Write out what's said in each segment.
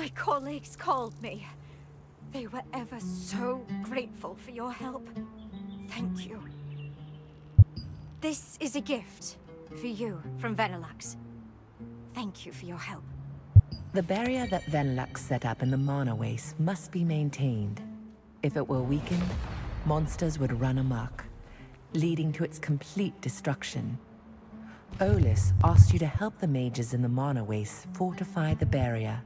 My colleagues called me. They were ever so grateful for your help. Thank you. This is a gift for you from Venelux. Thank you for your help. The barrier that Venelux set up in the mana waste must be maintained. If it were weakened, monsters would run amok, leading to its complete destruction. Olis asked you to help the mages in the mana waste fortify the barrier.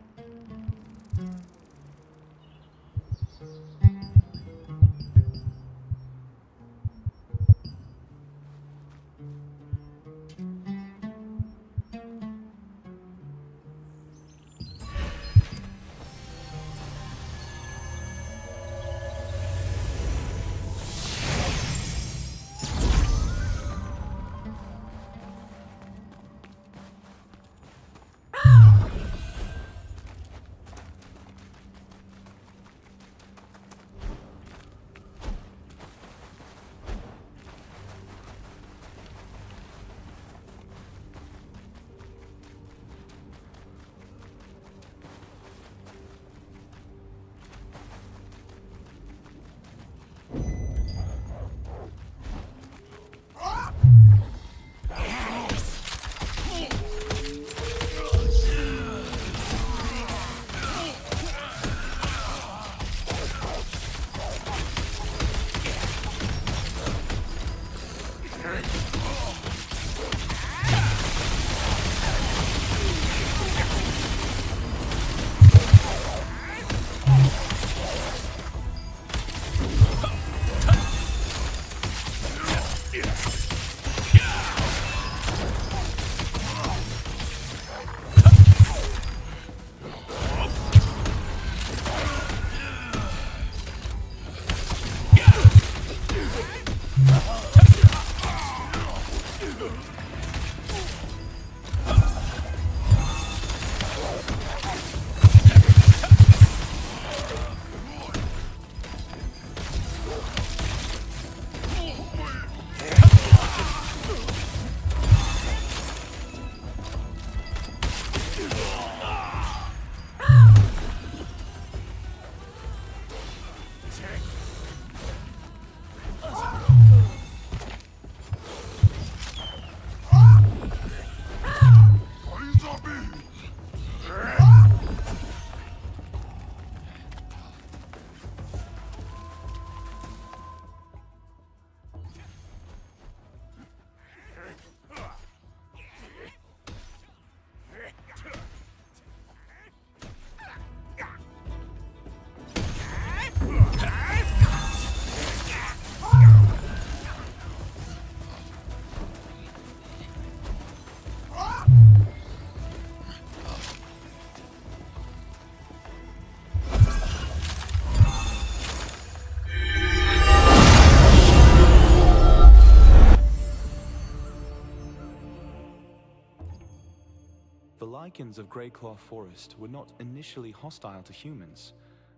The Lycans of Greyclaw Forest were not initially hostile to humans,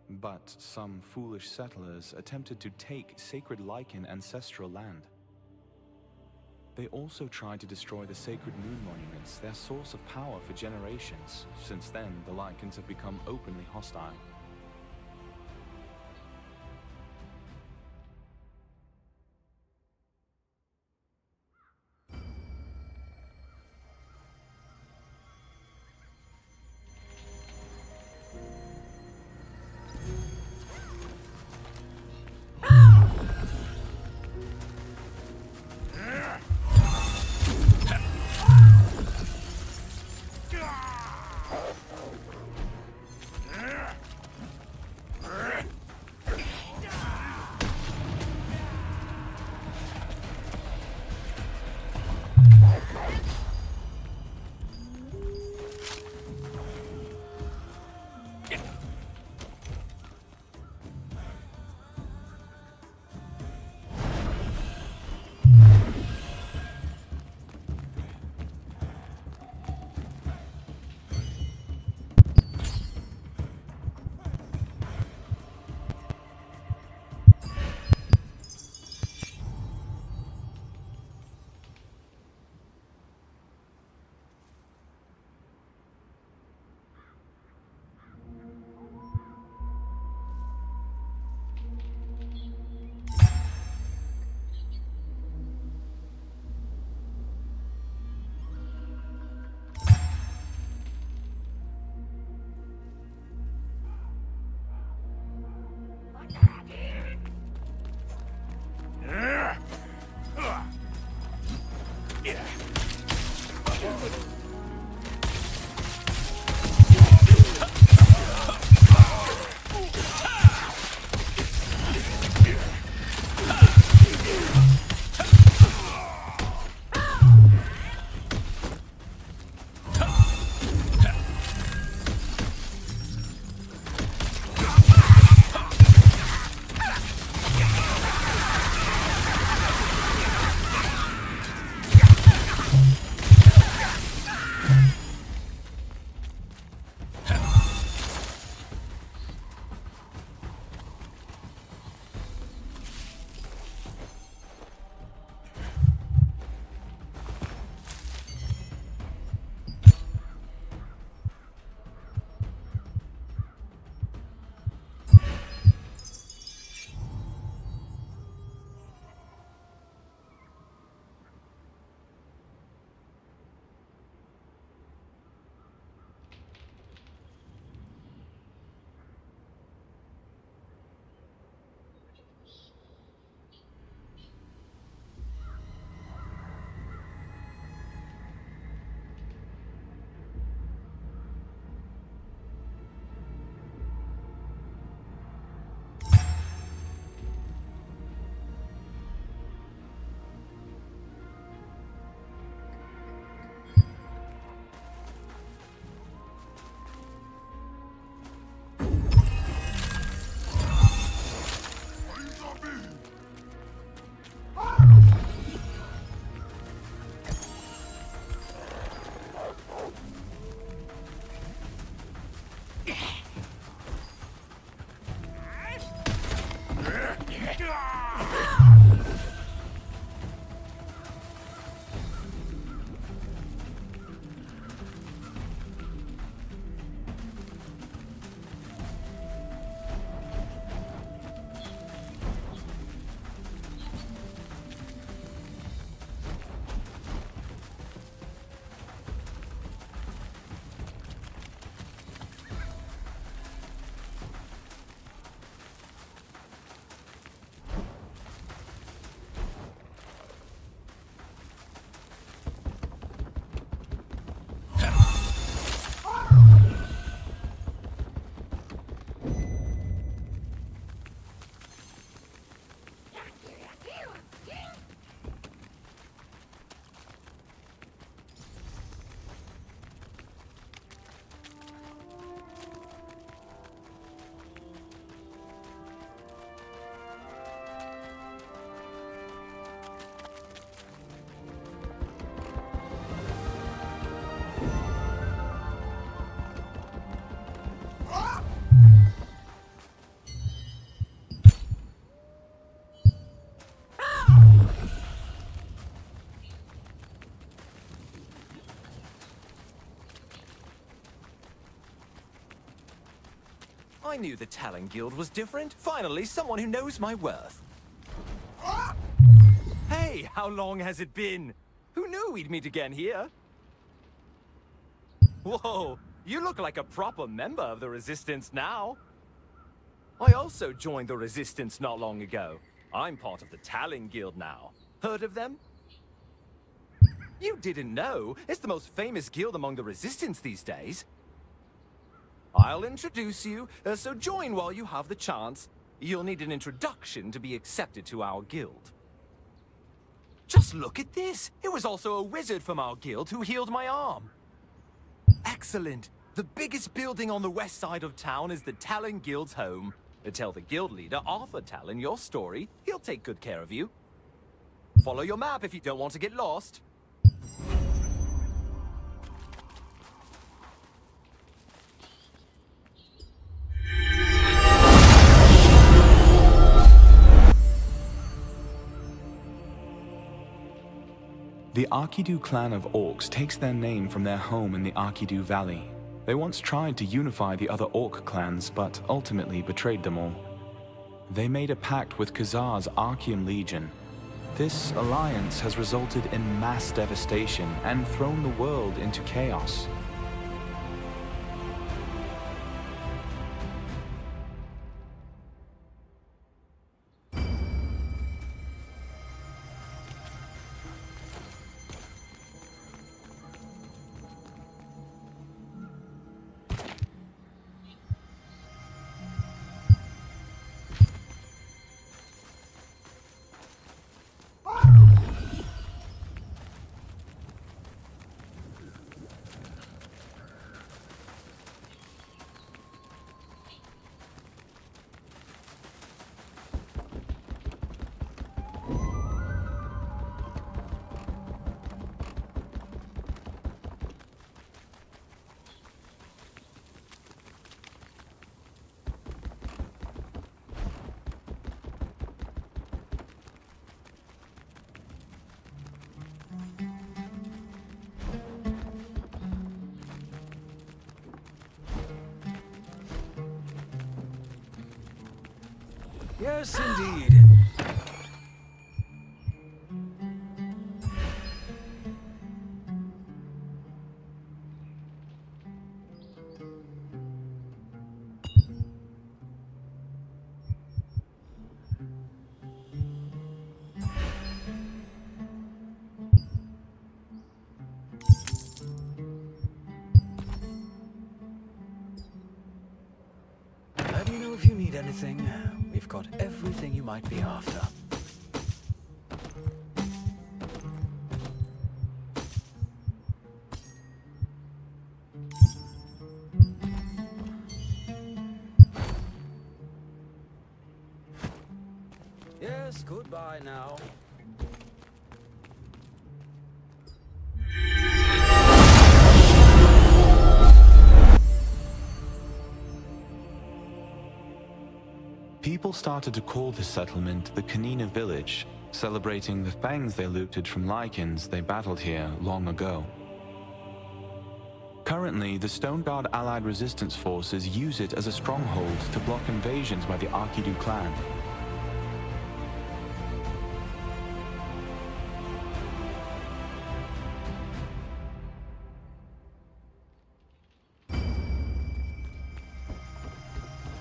but some foolish settlers attempted to take sacred Lycan ancestral land. They also tried to destroy the sacred moon monuments, their source of power for generations. Since then, the Lycans have become openly hostile. I knew the Talon Guild was different. Finally, someone who knows my worth. Hey, how long has it been? Who knew we'd meet again here? Whoa, you look like a proper member of the Resistance now. I also joined the Resistance not long ago. I'm part of the Talon Guild now. Heard of them? You didn't know. It's the most famous guild among the Resistance these days. I'll introduce you, so join while you have the chance. You'll need an introduction to be accepted to our guild. Just look at this! It was also a wizard from our guild who healed my arm. Excellent! The biggest building on the west side of town is the Talon Guild's home. Tell the guild leader, Arthur Talon, your story. He'll take good care of you. Follow your map if you don't want to get lost. The Arkidu clan of orcs takes their name from their home in the Arkidu Valley. They once tried to unify the other orc clans, but ultimately betrayed them all. They made a pact with Khazar's Archean Legion. This alliance has resulted in mass devastation and thrown the world into chaos. Yes, indeed. Let me know if you need anything. We've got everything you might be after. Yes, goodbye now. People started to call this settlement the Kanina Village, celebrating the fangs they looted from Lycans they battled here long ago. Currently, the Stone Guard allied resistance forces use it as a stronghold to block invasions by the Arkidu clan.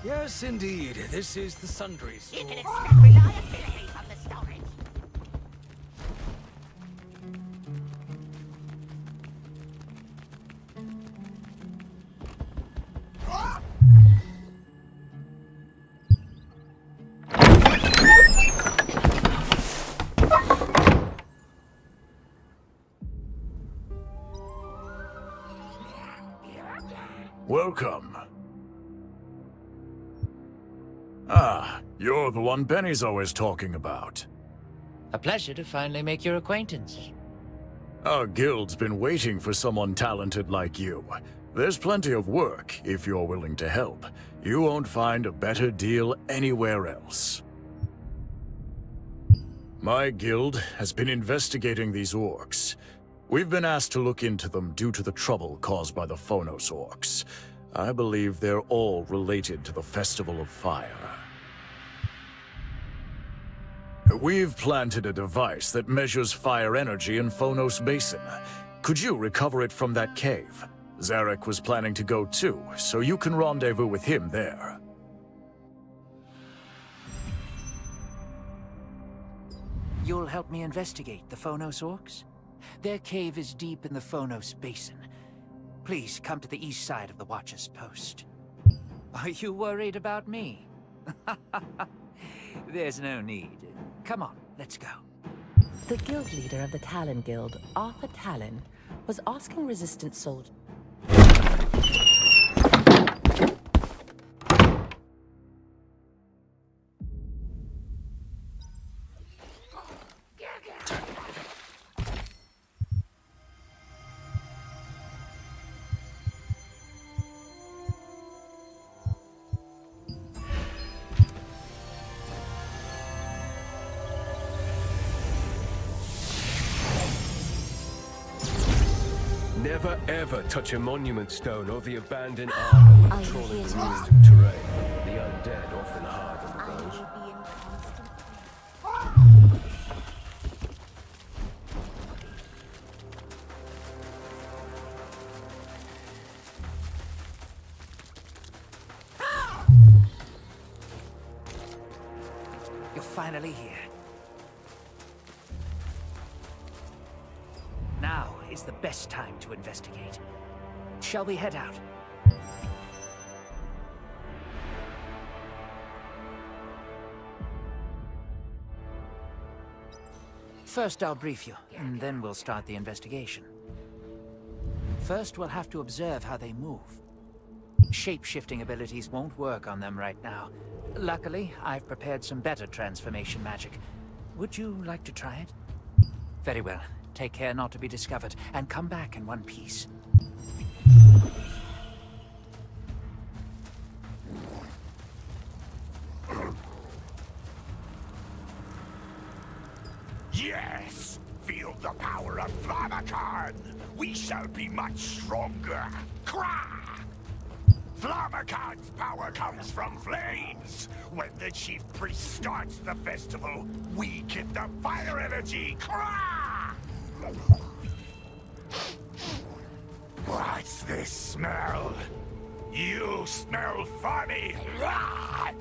Yes, indeed. This is the Sundry store. You can expect reliability from the storage. Welcome. Ah, you're the one Benny's always talking about. A pleasure to finally make your acquaintance. Our guild's been waiting for someone talented like you. There's plenty of work, if you're willing to help. You won't find a better deal anywhere else. My guild has been investigating these orcs. We've been asked to look into them due to the trouble caused by the Phonos orcs. I believe they're all related to the Festival of Fire. We've planted a device that measures fire energy in Phonos Basin. Could you recover it from that cave? Zarek was planning to go too, so you can rendezvous with him there. You'll help me investigate the Phonos Orcs? Their cave is deep in the Phonos Basin. Please come to the east side of the Watcher's Post. Are you worried about me? There's no need. Come on, let's go. The guild leader of the Talon Guild, Arthur Talon, was asking resistance soldiers. Never ever touch a monument stone or the abandoned armor when trawling the ruins of terrain. The undead often hide under those. You're finally here. Now is the best time to investigate. Shall we head out? First, I'll brief you, and then we'll start the investigation. First, we'll have to observe how they move. Shape-shifting abilities won't work on them right now. Luckily, I've prepared some better transformation magic. Would you like to try it? Very well. Take care not to be discovered, and come back in one piece. Yes! Feel the power of Flammakarn! We shall be much stronger! Krah! Flammakarn's power comes from flames! When the chief priest starts the festival, we get the fire energy! Krah! What's this smell? You smell funny! Krah!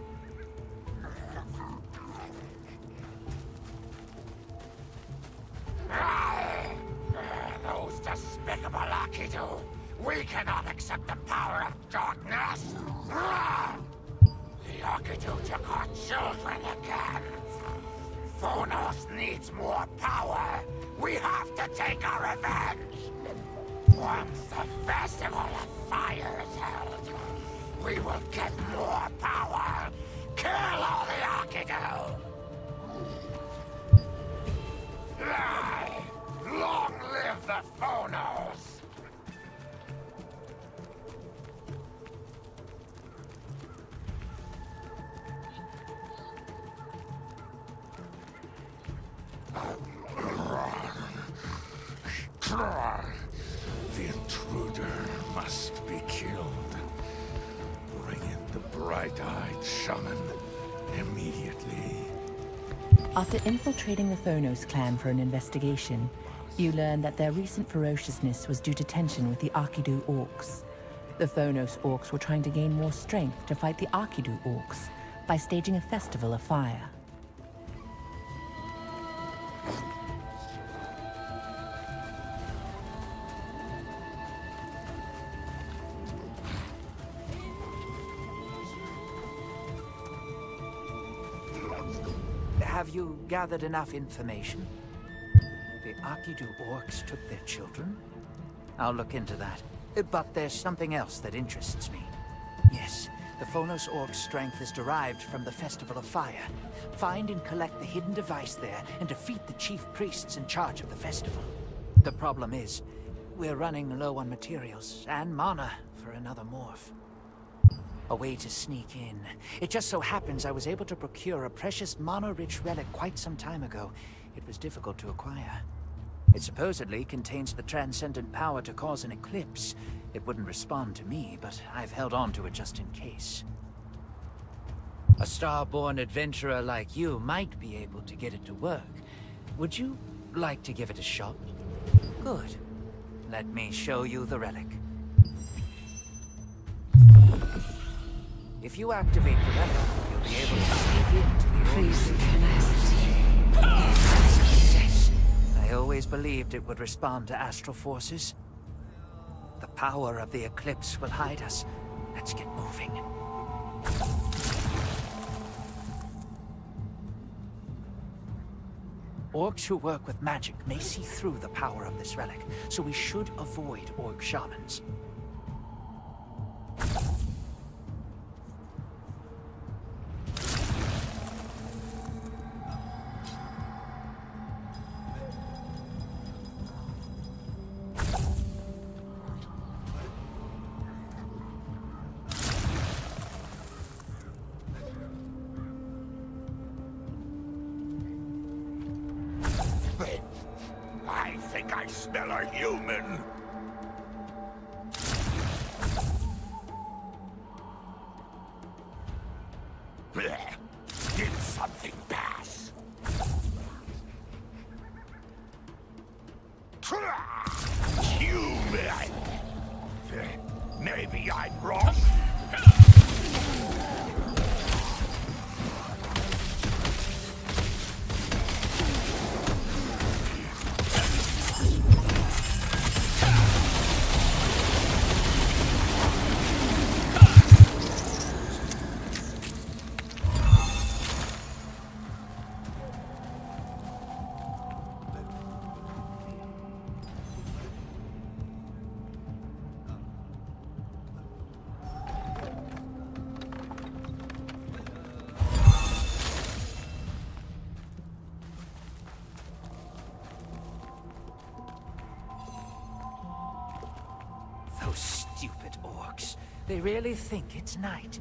Those despicable Akidu! We cannot accept the power of darkness! The Akidu took our children again! Phonos needs more power! We have to take our revenge! Once the Festival of Fire is held, we will get more power! Kill all the Akidu! Long live the Phonos! The intruder must be killed. Bring in the bright-eyed shaman immediately. After infiltrating the Phonos clan for an investigation, you learn that their recent ferociousness was due to tension with the Arkidu orcs. The Phonos orcs were trying to gain more strength to fight the Arkidu orcs by staging a festival of fire. Have you gathered enough information? The Akidu orcs took their children? I'll look into that. But there's something else that interests me. Yes, the Phonos orcs' strength is derived from the Festival of Fire. Find and collect the hidden device there and defeat the chief priests in charge of the festival. The problem is, we're running low on materials and mana for another morph. A way to sneak in. It just so happens I was able to procure a precious mana-rich relic quite some time ago. It was difficult to acquire. It supposedly contains the transcendent power to cause an eclipse. It wouldn't respond to me, but I've held on to it just in case. A star-born adventurer like you might be able to get it to work. Would you like to give it a shot? Good. Let me show you the relic. If you activate the relic, you'll be able to sneak into the Please Yes. I always believed it would respond to astral forces. The power of the eclipse will hide us. Let's get moving. Orcs who work with magic may see through the power of this relic, so we should avoid orc shamans. I think I smell a human. Blech. Did something pass? Human. Maybe I'm wrong. Those stupid orcs. They really think it's night.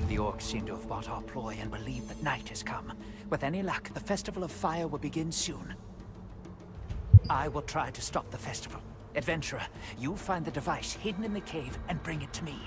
The orcs seem to have bought our ploy and believe that night has come. With any luck, the Festival of Fire will begin soon. I will try to stop the festival. Adventurer, you find the device hidden in the cave and bring it to me.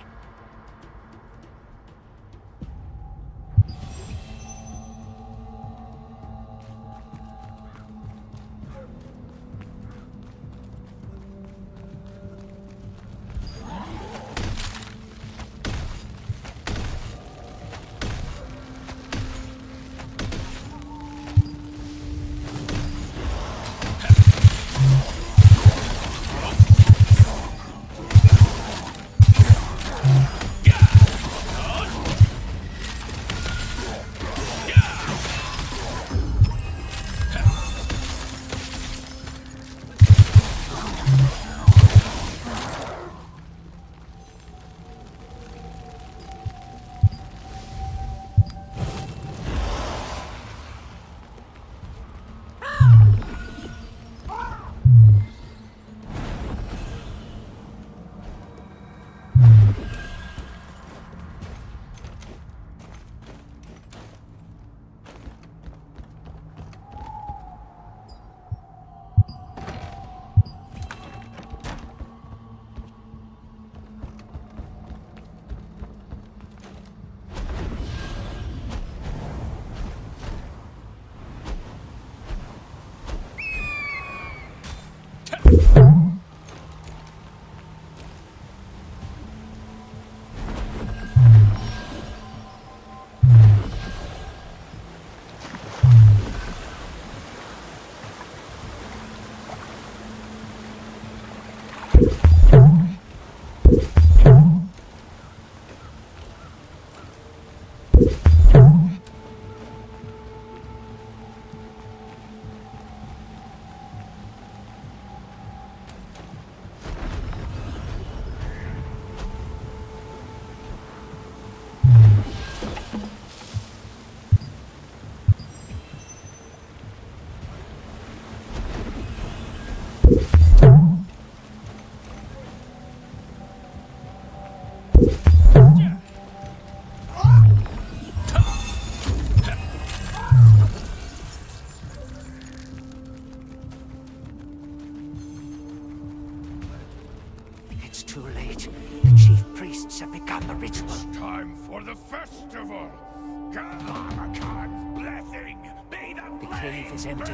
Kalamakhan's blessing be the The cave is empty.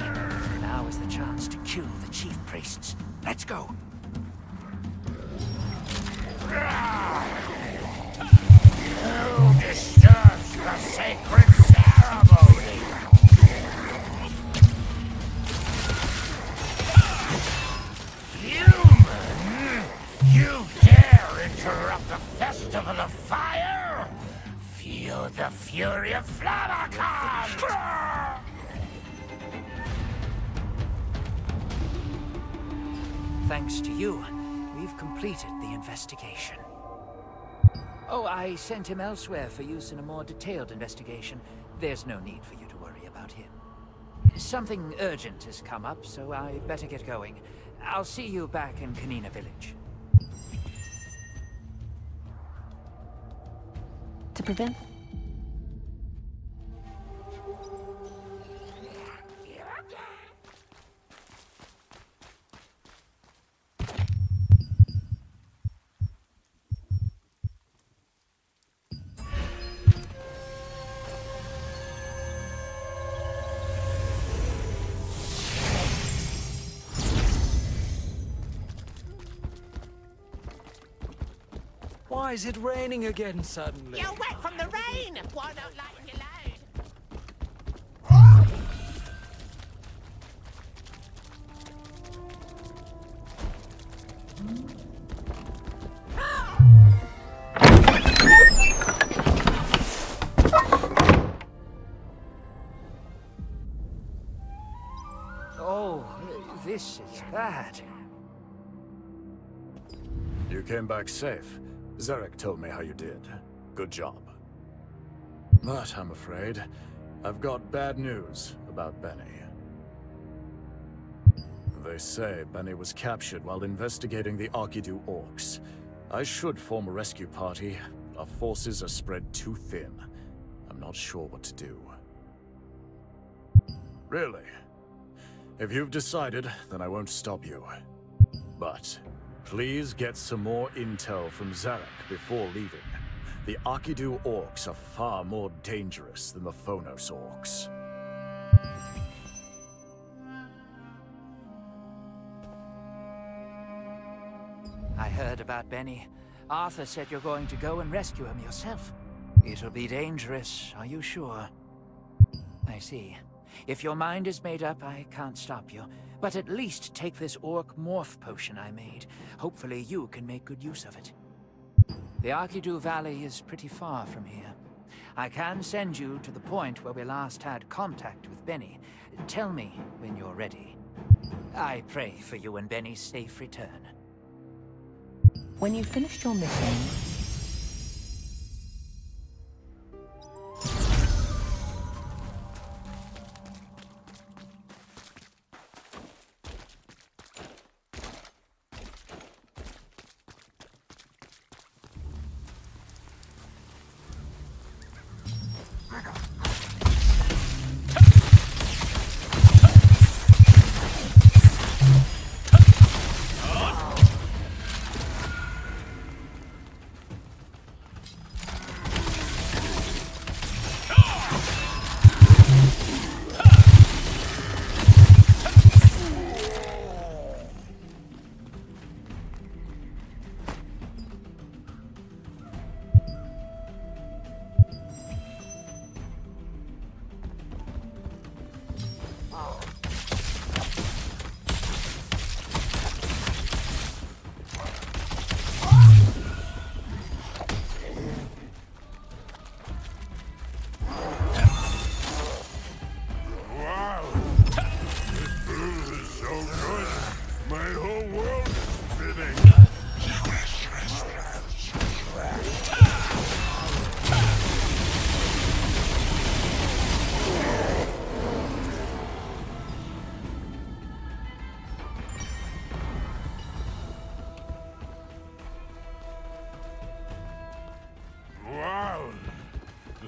Now is the chance to kill the chief priests. Let's go. Who disturbs the sacred ceremony? Human! You dare interrupt the festival of fire? Feel the fury of Flamakhan! Thanks to you, we've completed the investigation. Oh, I sent him elsewhere for use in a more detailed investigation. There's no need for you to worry about him. Something urgent has come up, so I better get going. I'll see you back in Kanina Village. To prevent... Why is it raining again suddenly? You're wet from the rain! Why not lighten your load? Oh, this is bad. You came back safe. Zarek told me how you did. Good job. But I'm afraid I've got bad news about Benny. They say Benny was captured while investigating the Arkidu orcs. I should form a rescue party. Our forces are spread too thin. I'm not sure what to do. Really? If you've decided, then I won't stop you. But please get some more intel from Zarek before leaving. The Arkidu orcs are far more dangerous than the Phonos orcs. I heard about Benny. Arthur said you're going to go and rescue him yourself. It'll be dangerous, are you sure? I see. If your mind is made up, I can't stop you. But at least take this orc morph potion I made. Hopefully you can make good use of it. The Arkidu Valley is pretty far from here. I can send you to the point where we last had contact with Benny. Tell me when you're ready. I pray for you and Benny's safe return. When you finished your mission...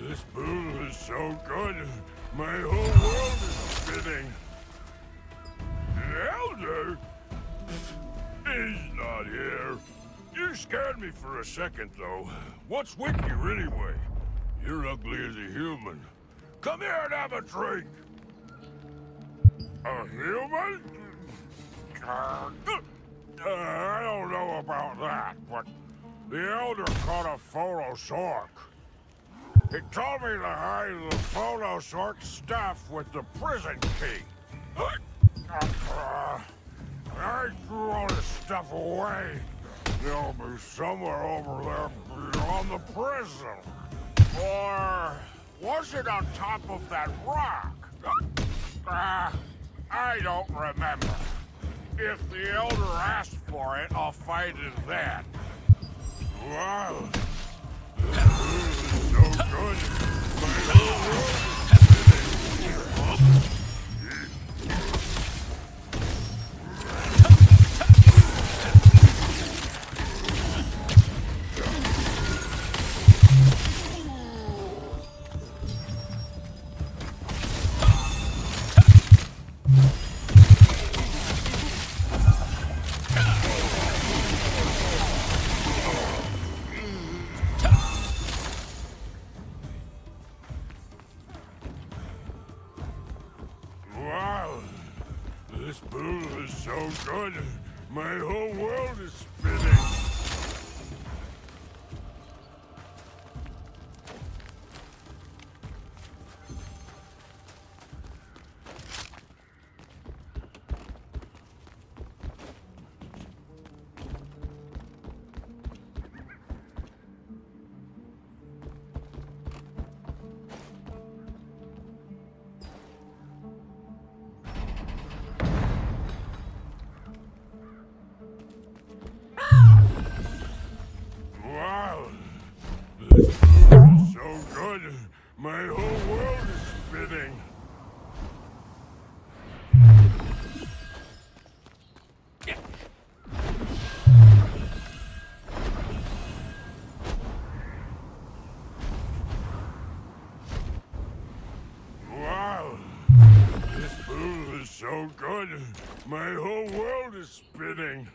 This brew is so good, my whole world is spinning. The Elder? He's not here. You scared me for a second, though. What's with you, anyway? You're ugly as a human. Come here and have a drink. A human? I don't know about that, but the Elder caught a Phonos orc. He told me to hide the Phonos orc stuff with the prison key. I threw all this stuff away. They'll be somewhere over there beyond the prison. Or was it on top of that rock? I don't remember. If the Elder asked for it, I'll find it then. Wow. This is so good. My whole world is This pool is so good, my whole world is spinning. My whole world is spinning. Wow. This pool is so good. My whole world is spinning.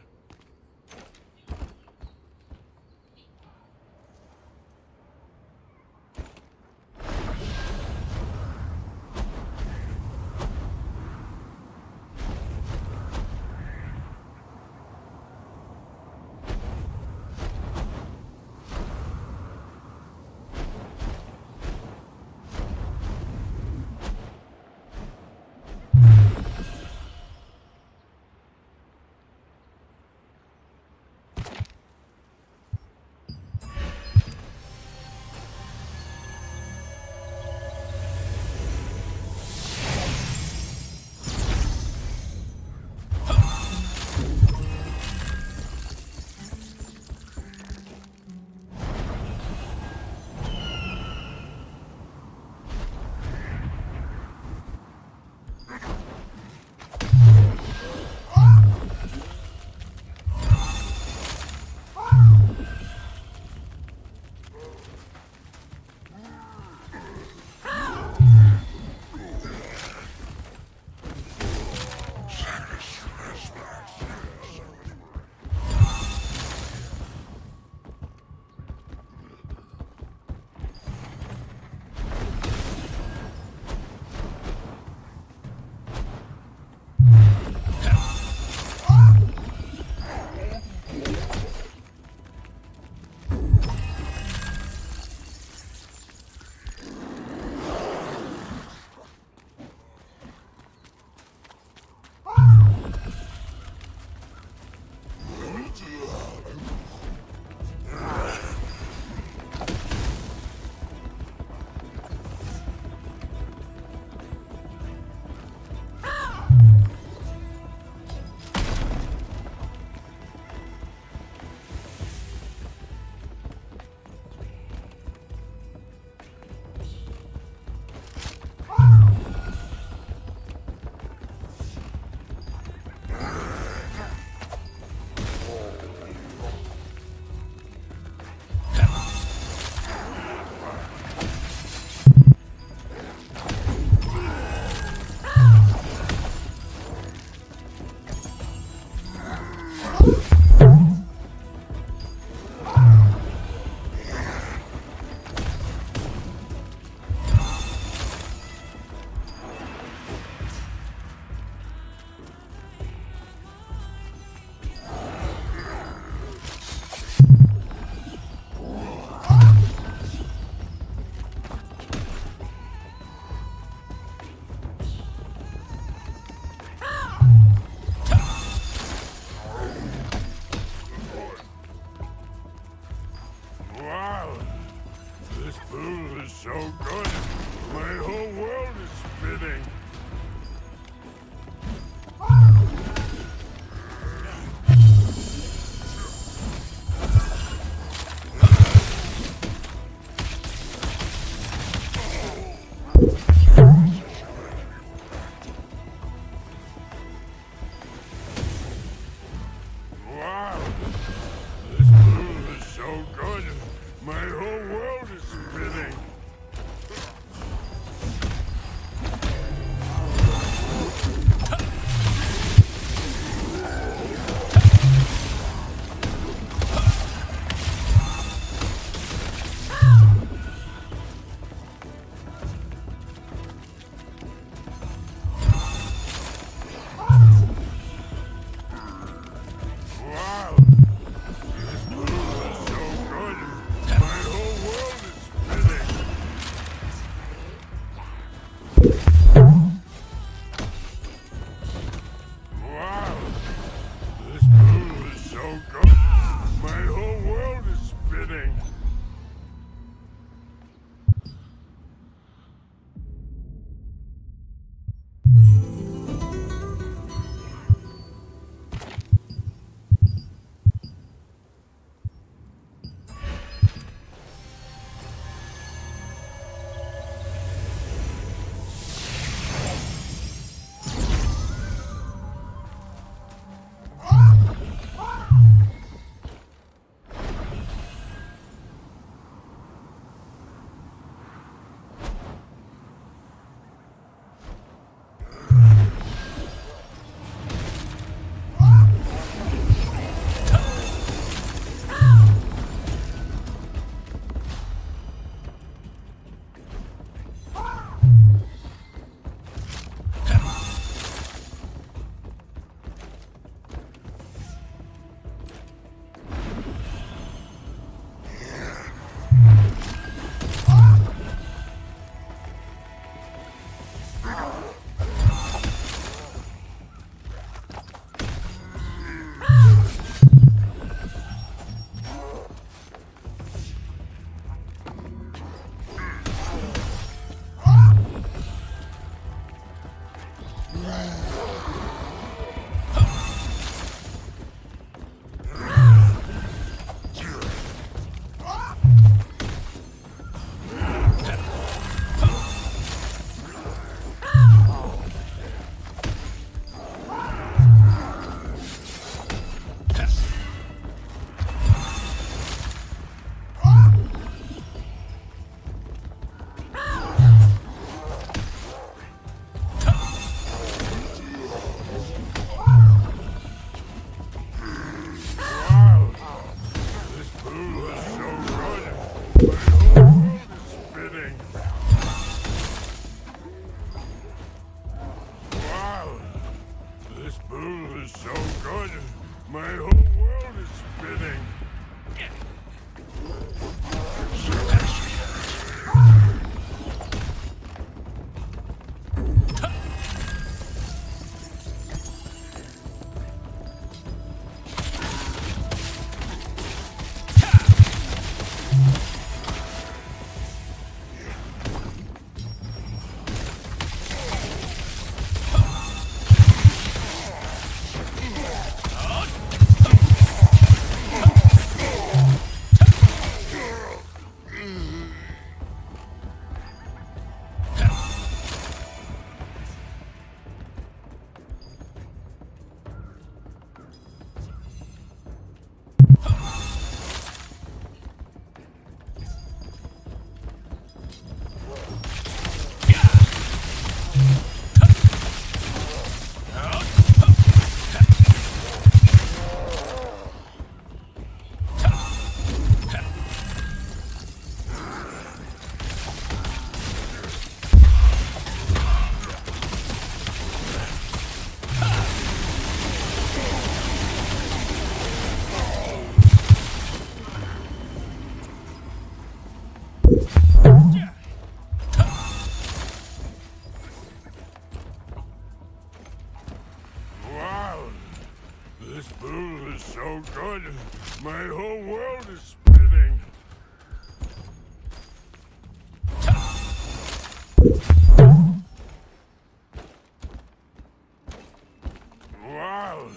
good. My whole world is spinning. Wow. This move is so good. My whole world is spinning. Wow. This move is so good. My whole world is spinning. Wow. This move is so good. My whole world is spinning. Wow. This pool is so good. My whole world is spinning. Wow. This pool is so good. My whole world is spinning. This pool is so good. My whole world is spinning. Wow,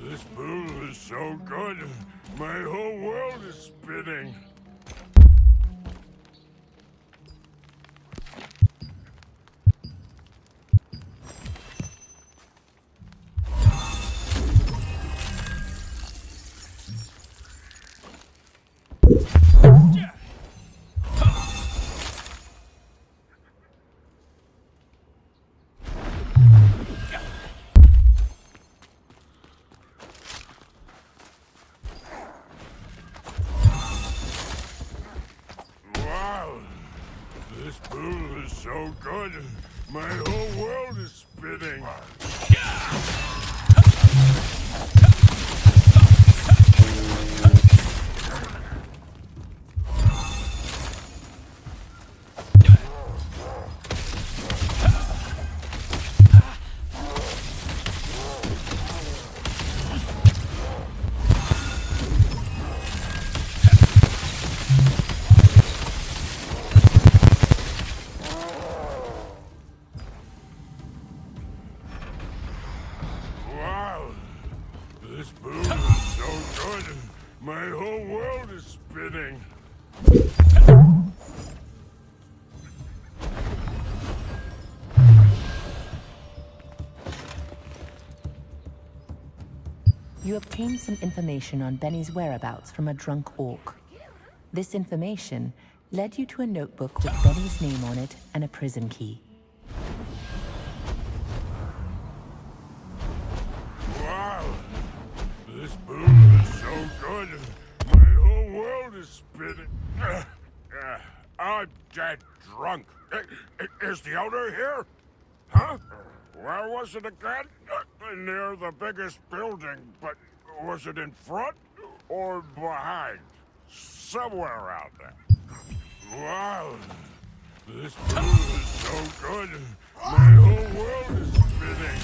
this pool is so good. My whole world is spinning. Wow, this pool is so good. My whole world is spinning. Wow, this pool is so good. My whole world is spinning. You obtained some information on Benny's whereabouts from a drunk orc. This information led you to a notebook with Benny's name on it and a prison key. Wow, this pool is so good. My whole world is spinning. I'm dead drunk. Is the owner here? Huh? Where was it again? Near the biggest building, but was it in front or behind? Somewhere around there. Wow, this pool is so good. My whole world is spinning.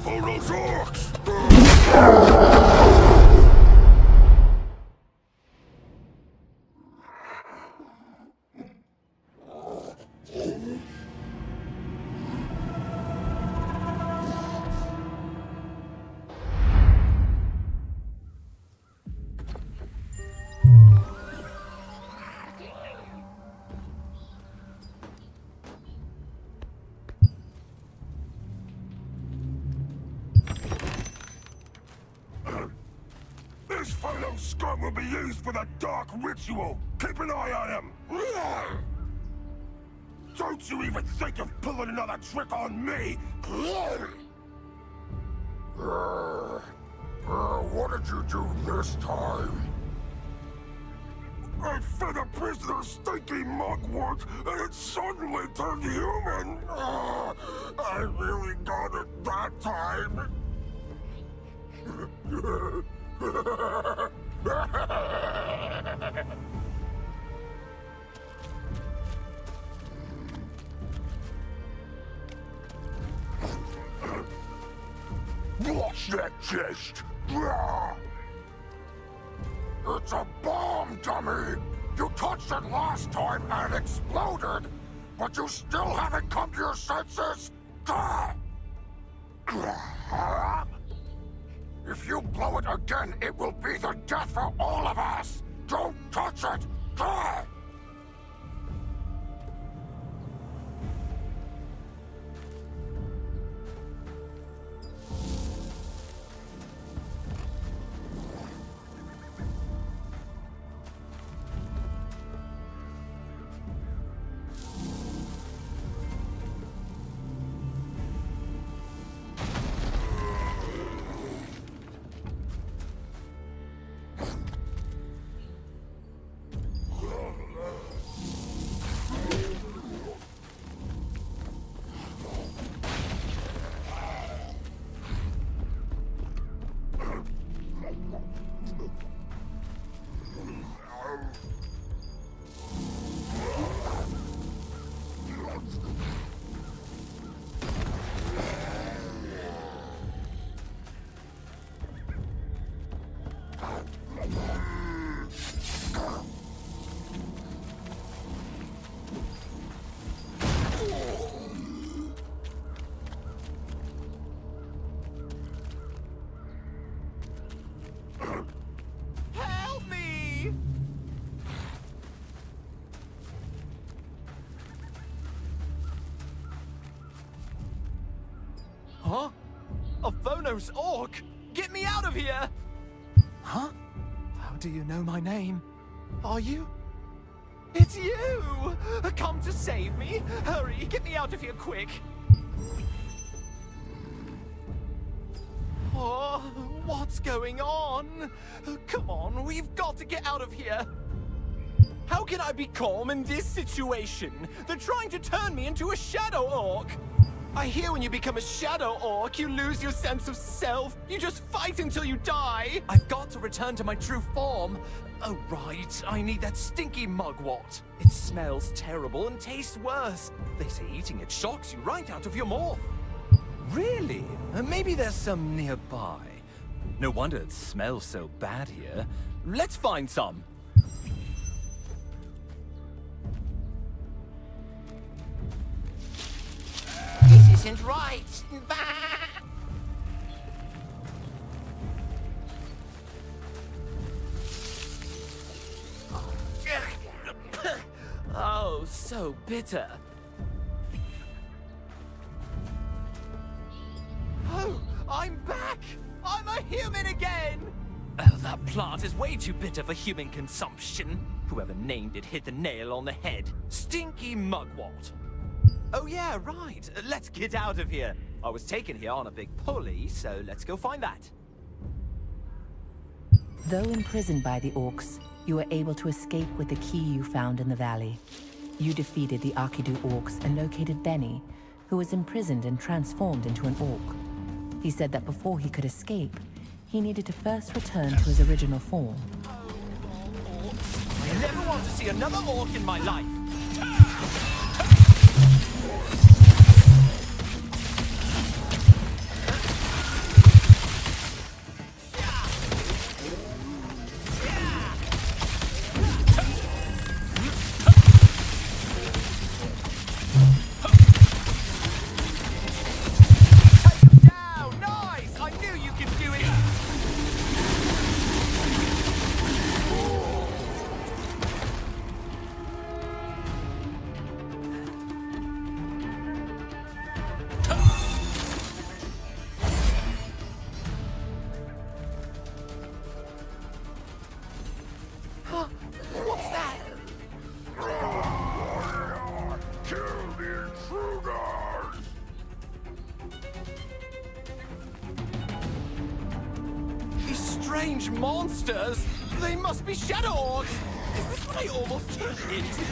For those orcs! This photo scum will be used for the dark ritual. Keep an eye on him. Don't you even think of pulling another trick on me. What did you do this time? I fed a prisoner stinky mugwort, and it suddenly turned human. I really got it that time. Watch that chest! It's a bomb, dummy! You touched it last time and it exploded, but you still haven't come to your senses? If you blow it again, it will be the death for all of us! Don't touch it! Huh? A Phonos orc? Get me out of here! Huh? How do you know my name? Are you? It's you! Come to save me? Hurry, get me out of here quick! Oh, what's going on? Come on, we've got to get out of here! How can I be calm in this situation? They're trying to turn me into a shadow orc! I hear when you become a shadow orc, you lose your sense of self. You just fight until you die. I've got to return to my true form. Oh, right. I need that stinky mugwort. It smells terrible and tastes worse. They say eating it shocks you right out of your morph. Really? Maybe there's some nearby. No wonder it smells so bad here. Let's find some. This isn't right. Oh, so bitter. Oh, I'm back! I'm a human again! Oh, that plant is way too bitter for human consumption. Whoever named it hit the nail on the head. Stinky mugwort. Oh yeah, right. Let's get out of here. I was taken here on a big pulley, so let's go find that. Though imprisoned by the orcs, you were able to escape with the key you found in the valley. You defeated the Arkidu orcs and located Benny, who was imprisoned and transformed into an orc. He said that before he could escape, he needed to first return to his original form. I never want to see another orc in my life. What's that? Kill the intruders! These strange monsters! They must be shadow orcs! Is this what I almost turned into?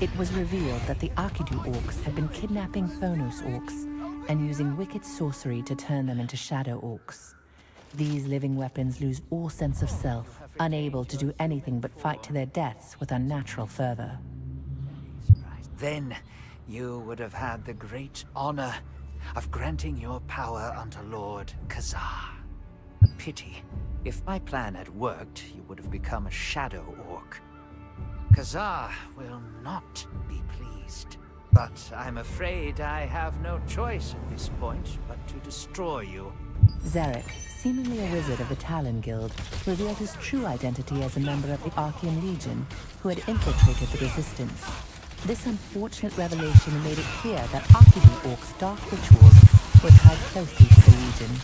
It was revealed that the Arkidu orcs had been kidnapping Phonos orcs and using wicked sorcery to turn them into shadow orcs. These living weapons lose all sense of self, unable to do anything but fight to their deaths with unnatural fervor. Then you would have had the great honor of granting your power unto Lord Khazar. A pity. If my plan had worked, you would have become a shadow orc. Khazar will not be pleased. But I'm afraid I have no choice at this point but to destroy you. Zarek, seemingly a wizard of the Talon Guild, revealed his true identity as a member of the Archean Legion who had infiltrated the Resistance. This unfortunate revelation made it clear that Arkidu orcs' dark rituals were tied closely to the Legion.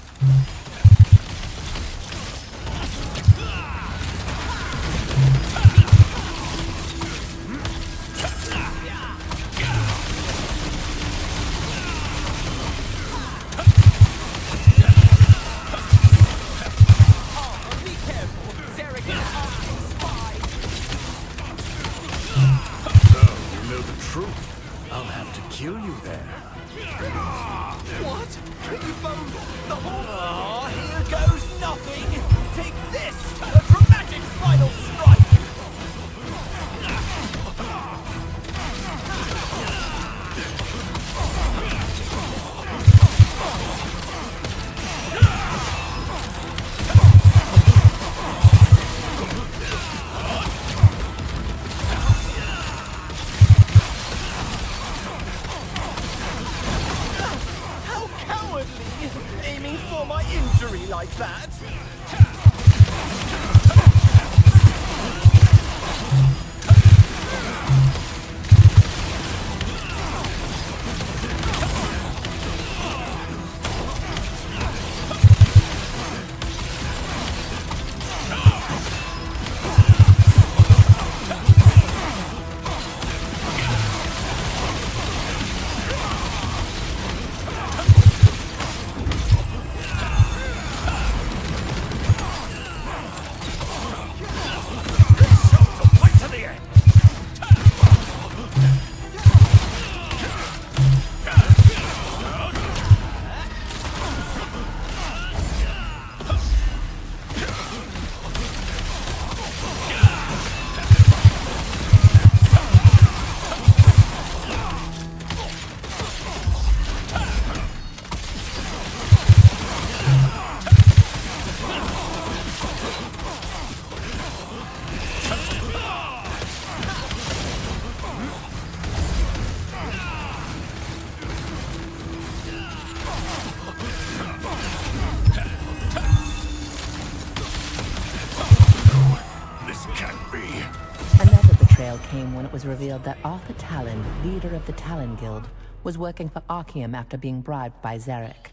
came when it was revealed that Arthur Talon, leader of the Talon Guild, was working for Archeum after being bribed by Zarek.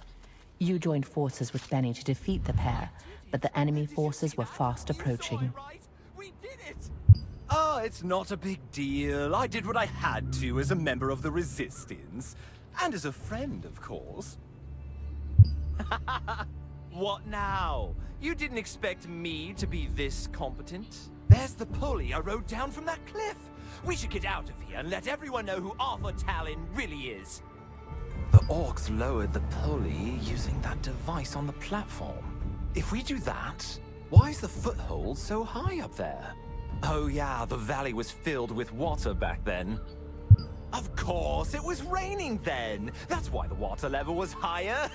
You joined forces with Benny to defeat the pair, but the enemy forces were fast approaching. We did it! Oh, it's not a big deal. I did what I had to as a member of the Resistance. And as a friend, of course. What now? You didn't expect me to be this competent? There's the pulley I rode down from that cliff. We should get out of here and let everyone know who Arthur Talon really is. The orcs lowered the pulley using that device on the platform. If we do that, why is the foothold so high up there? Oh yeah, the valley was filled with water back then. Of course, it was raining then. That's why the water level was higher.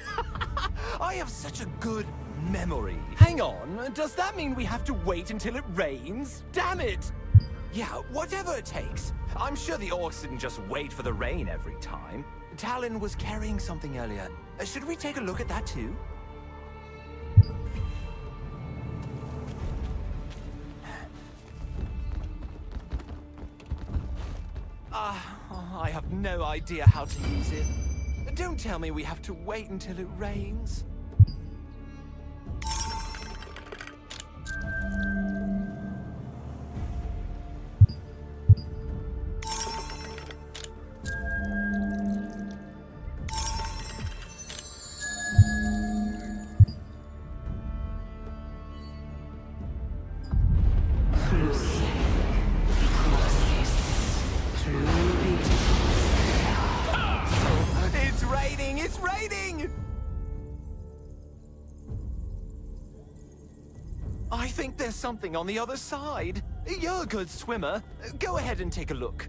I have such a good memory. Hang on, does that mean we have to wait until it rains? Damn it! Yeah, whatever it takes. I'm sure the orcs didn't just wait for the rain every time. Talon was carrying something earlier. Should we take a look at that too? I have no idea how to use it. Don't tell me we have to wait until it rains. It's raining! It's raining! I think there's something on the other side. You're a good swimmer. Go ahead and take a look.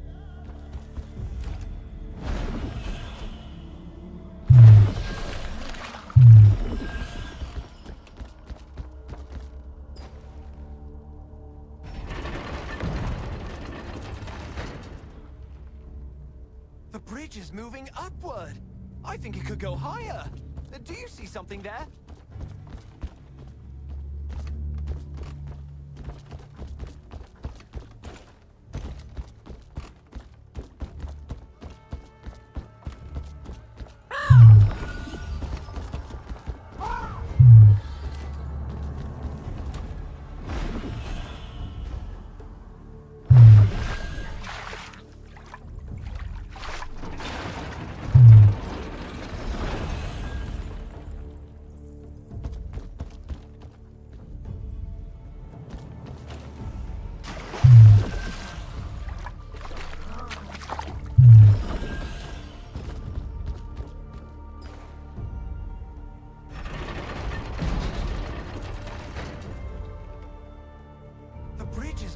The bridge is moving upward. I think it could go higher. Do you see something there?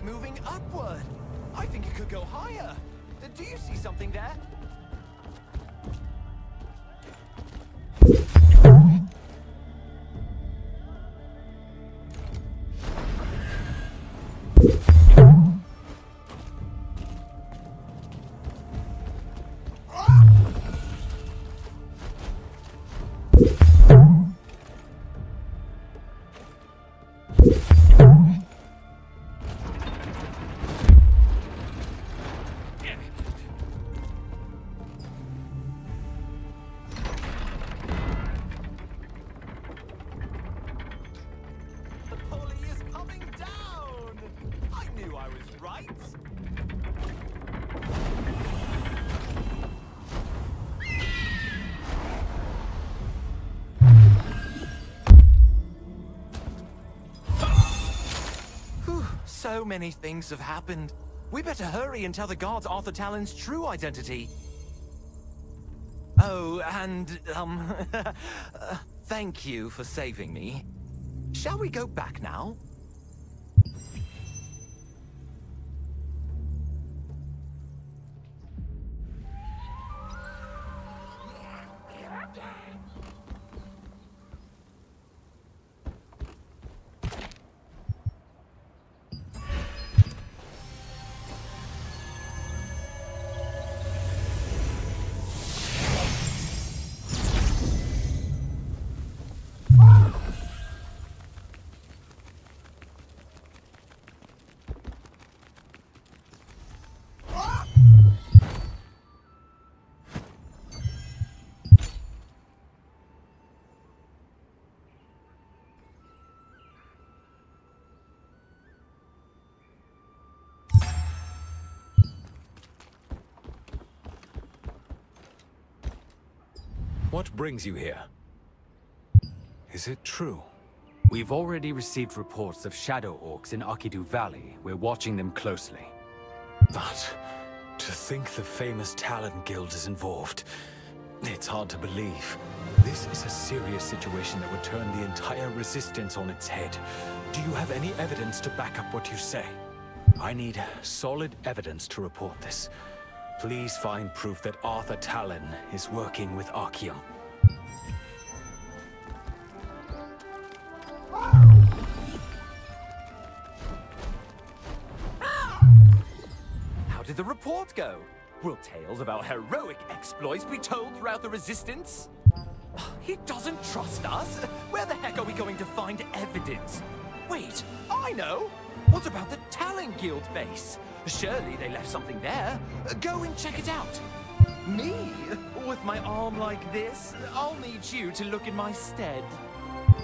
Moving upward. I think it could go higher. Do you see something there? So many things have happened. We better hurry and tell the guards Arthur Talon's true identity. Oh, and, thank you for saving me. Shall we go back now? What brings you here? Is it true? We've already received reports of shadow orcs in Akidu Valley. We're watching them closely. But to think the famous Talon Guild is involved, it's hard to believe. This is a serious situation that would turn the entire resistance on its head. Do you have any evidence to back up what you say? I need solid evidence to report this. Please find proof that Arthur Talon is working with Archeum. How did the report go? Will tales of our heroic exploits be told throughout the Resistance? He doesn't trust us? Where the heck are we going to find evidence? Wait, I know! What about the Talon Guild base? Surely they left something there. Go and check it out. Me? With my arm like this? I'll need you to look in my stead.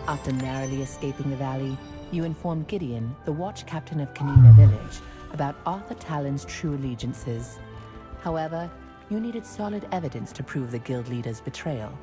After narrowly escaping the valley, you inform Gideon, the watch captain of Kanina Village, about Arthur Talon's true allegiances. However, you needed solid evidence to prove the guild leader's betrayal.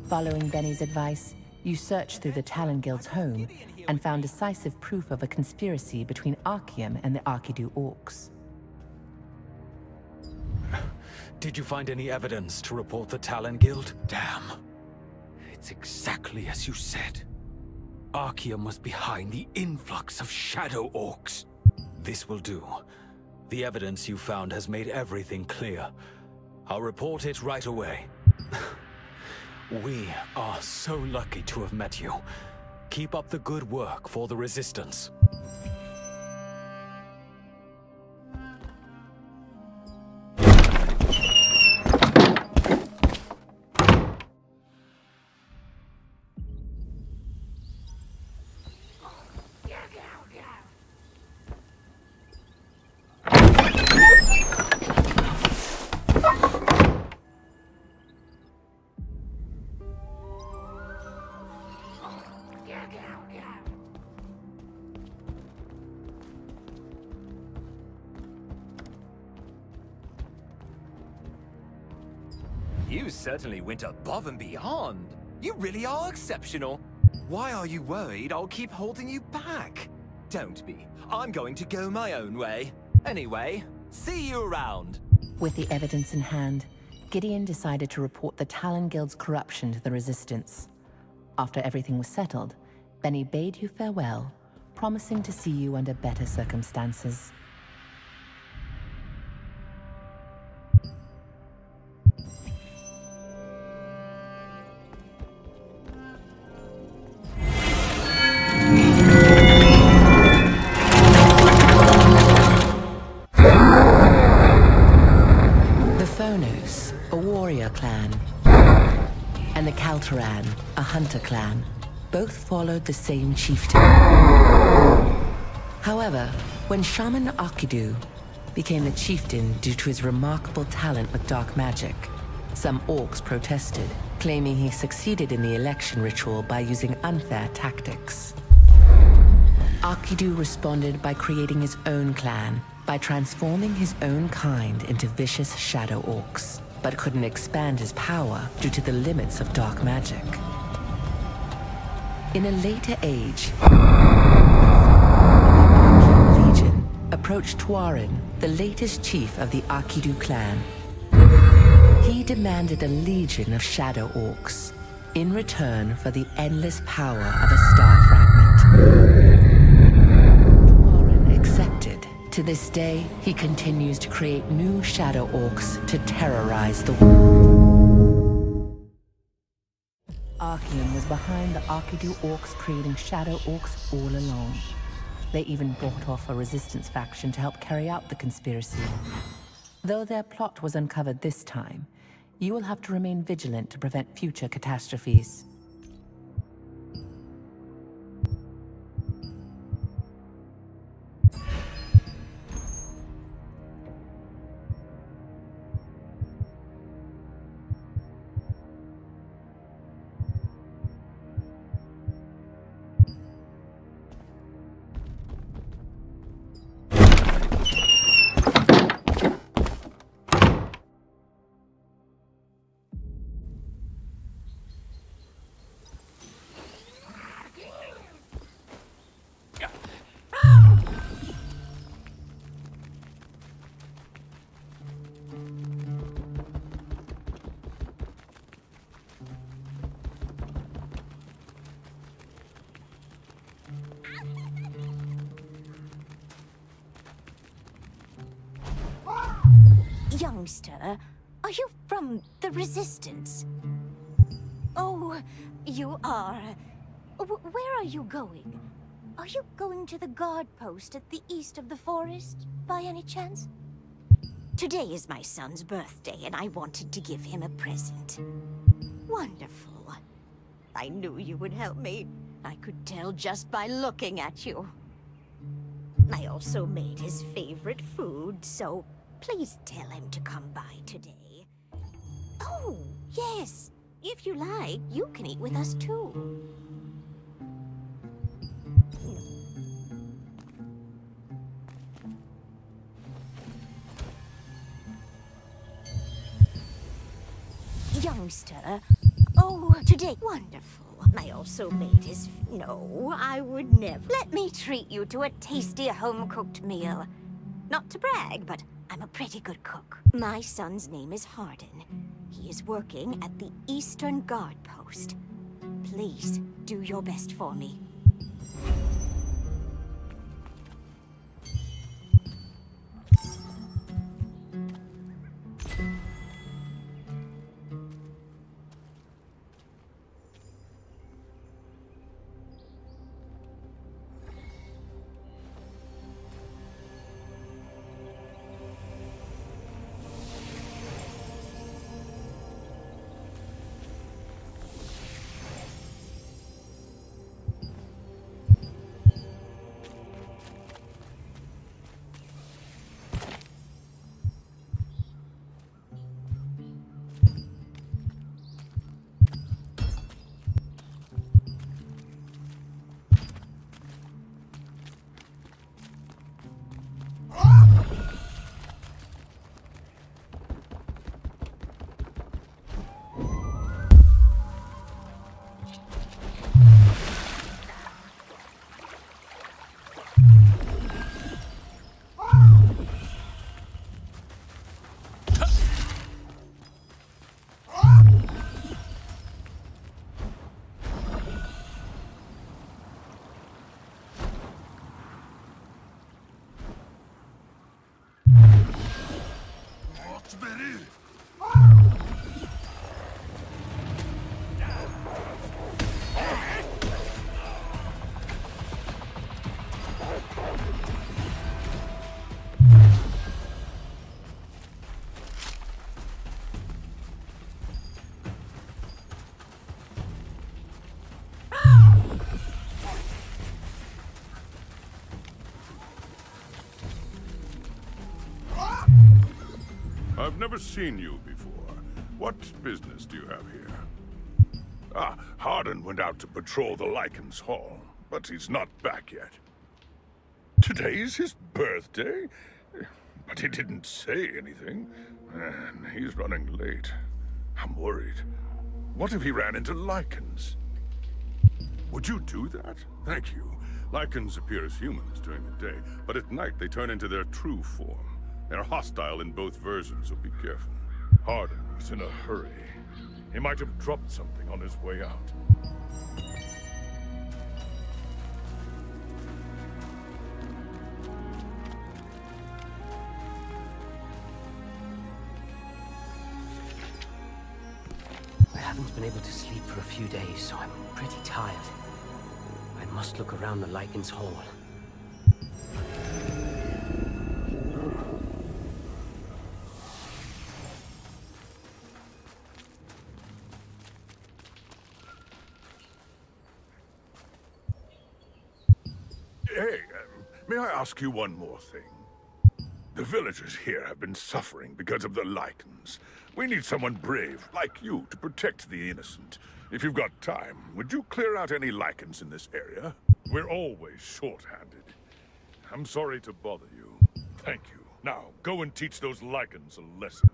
Following Benny's advice, you searched through the Talon Guild's home and found decisive proof of a conspiracy between Archeum and the Arkidu Orcs. Did you find any evidence to report the Talon Guild? Damn. It's exactly as you said. Archeum was behind the influx of shadow orcs. This will do. The evidence you found has made everything clear. I'll report it right away. We are so lucky to have met you. Keep up the good work for the Resistance. You certainly went above and beyond. You really are exceptional. Why are you worried I'll keep holding you back? Don't be. I'm going to go my own way. Anyway, see you around. With the evidence in hand, Gideon decided to report the Talon Guild's corruption to the Resistance. After everything was settled, Benny bade you farewell, promising to see you under better circumstances. And the Kaltaran, a hunter clan, both followed the same chieftain. However, when Shaman Akidu became the chieftain due to his remarkable talent with dark magic, some orcs protested, claiming he succeeded in the election ritual by using unfair tactics. Akidu responded by creating his own clan, by transforming his own kind into vicious shadow orcs, but couldn't expand his power due to the limits of dark magic. In a later age, the Legion approached Tuarin, the latest chief of the Akidu clan. He demanded a legion of shadow orcs, in return for the endless power of a star fragment. Tuarin accepted. To this day, he continues to create new shadow orcs to terrorize the world. Archean was behind the Akidu orcs creating shadow orcs all along. They even bought off a resistance faction to help carry out the conspiracy. Though their plot was uncovered this time, you will have to remain vigilant to prevent future catastrophes. Youngster, are you from the Resistance? Oh, you are. Where are you going? Are you going to the guard post at the east of the forest, by any chance? Today is my son's birthday, and I wanted to give him a present. Wonderful. I knew you would help me. I could tell just by looking at you. I also made his favorite food, so please tell him to come by today. Oh, yes. If you like, you can eat with us too. Youngster. Oh, today. Wonderful. I also made his... No, I would never. Let me treat you to a tasty home-cooked meal. Not to brag, but I'm a pretty good cook. My son's name is Hardin. He is working at the Eastern Guard Post. Please, do your best for me. I've never seen you before. What business do you have here? Harden went out to patrol the Lycan's Hall, but he's not back yet. Today's his birthday? But he didn't say anything. And he's running late. I'm worried. What if he ran into Lycans? Would you do that? Thank you. Lycans appear as humans during the day, but at night they turn into their true form. They're hostile in both versions, so be careful. Harden was in a hurry. He might have dropped something on his way out. I haven't been able to sleep for a few days, so I'm pretty tired. I must look around the Lycan's Hall. Hey, may I ask you one more thing? The villagers here have been suffering because of the Lycans. We need someone brave, like you, to protect the innocent. If you've got time, would you clear out any Lycans in this area? We're always short-handed. I'm sorry to bother you. Thank you. Now, go and teach those Lycans a lesson.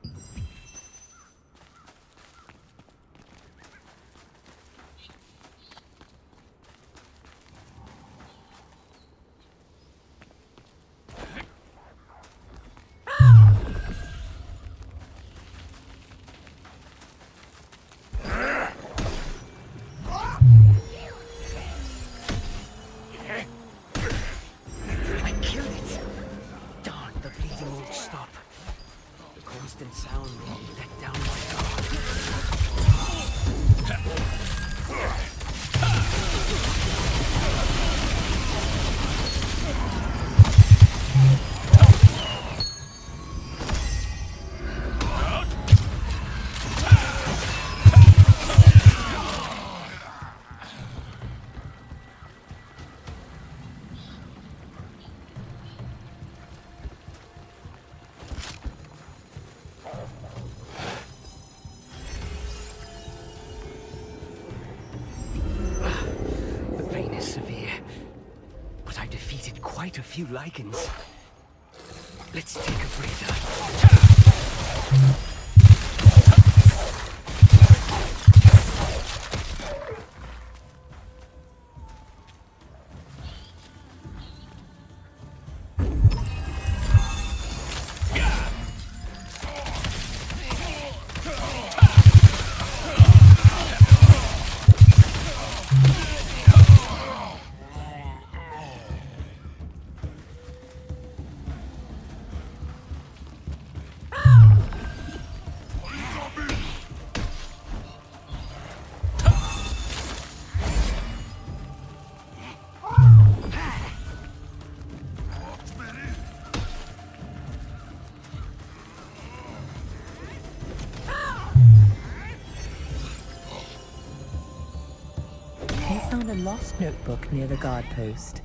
Quite a few Lycans. Let's take a breather. Found a lost notebook near the guard post.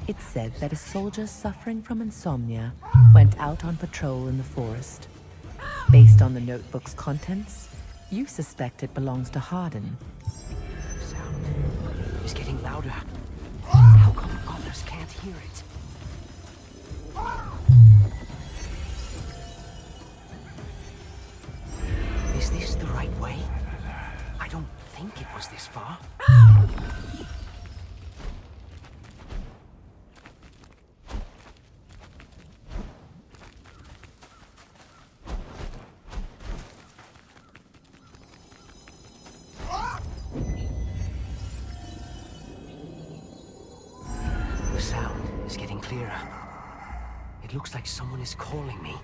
It said that a soldier suffering from insomnia went out on patrol in the forest. Based on the notebook's contents, you suspect it belongs to Harden. The sound is getting louder. How come others can't hear it? Is this the right way? I don't think it was this far. The sound is getting clearer. It looks like someone is calling me.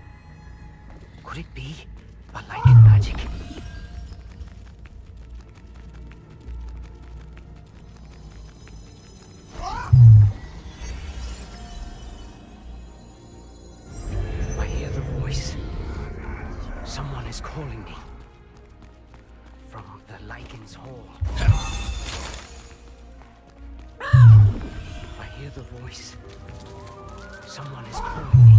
Could it be a Lycan magic? I hear the voice. Someone is calling me. From the Lycan's Hall. I hear the voice. Someone is calling me.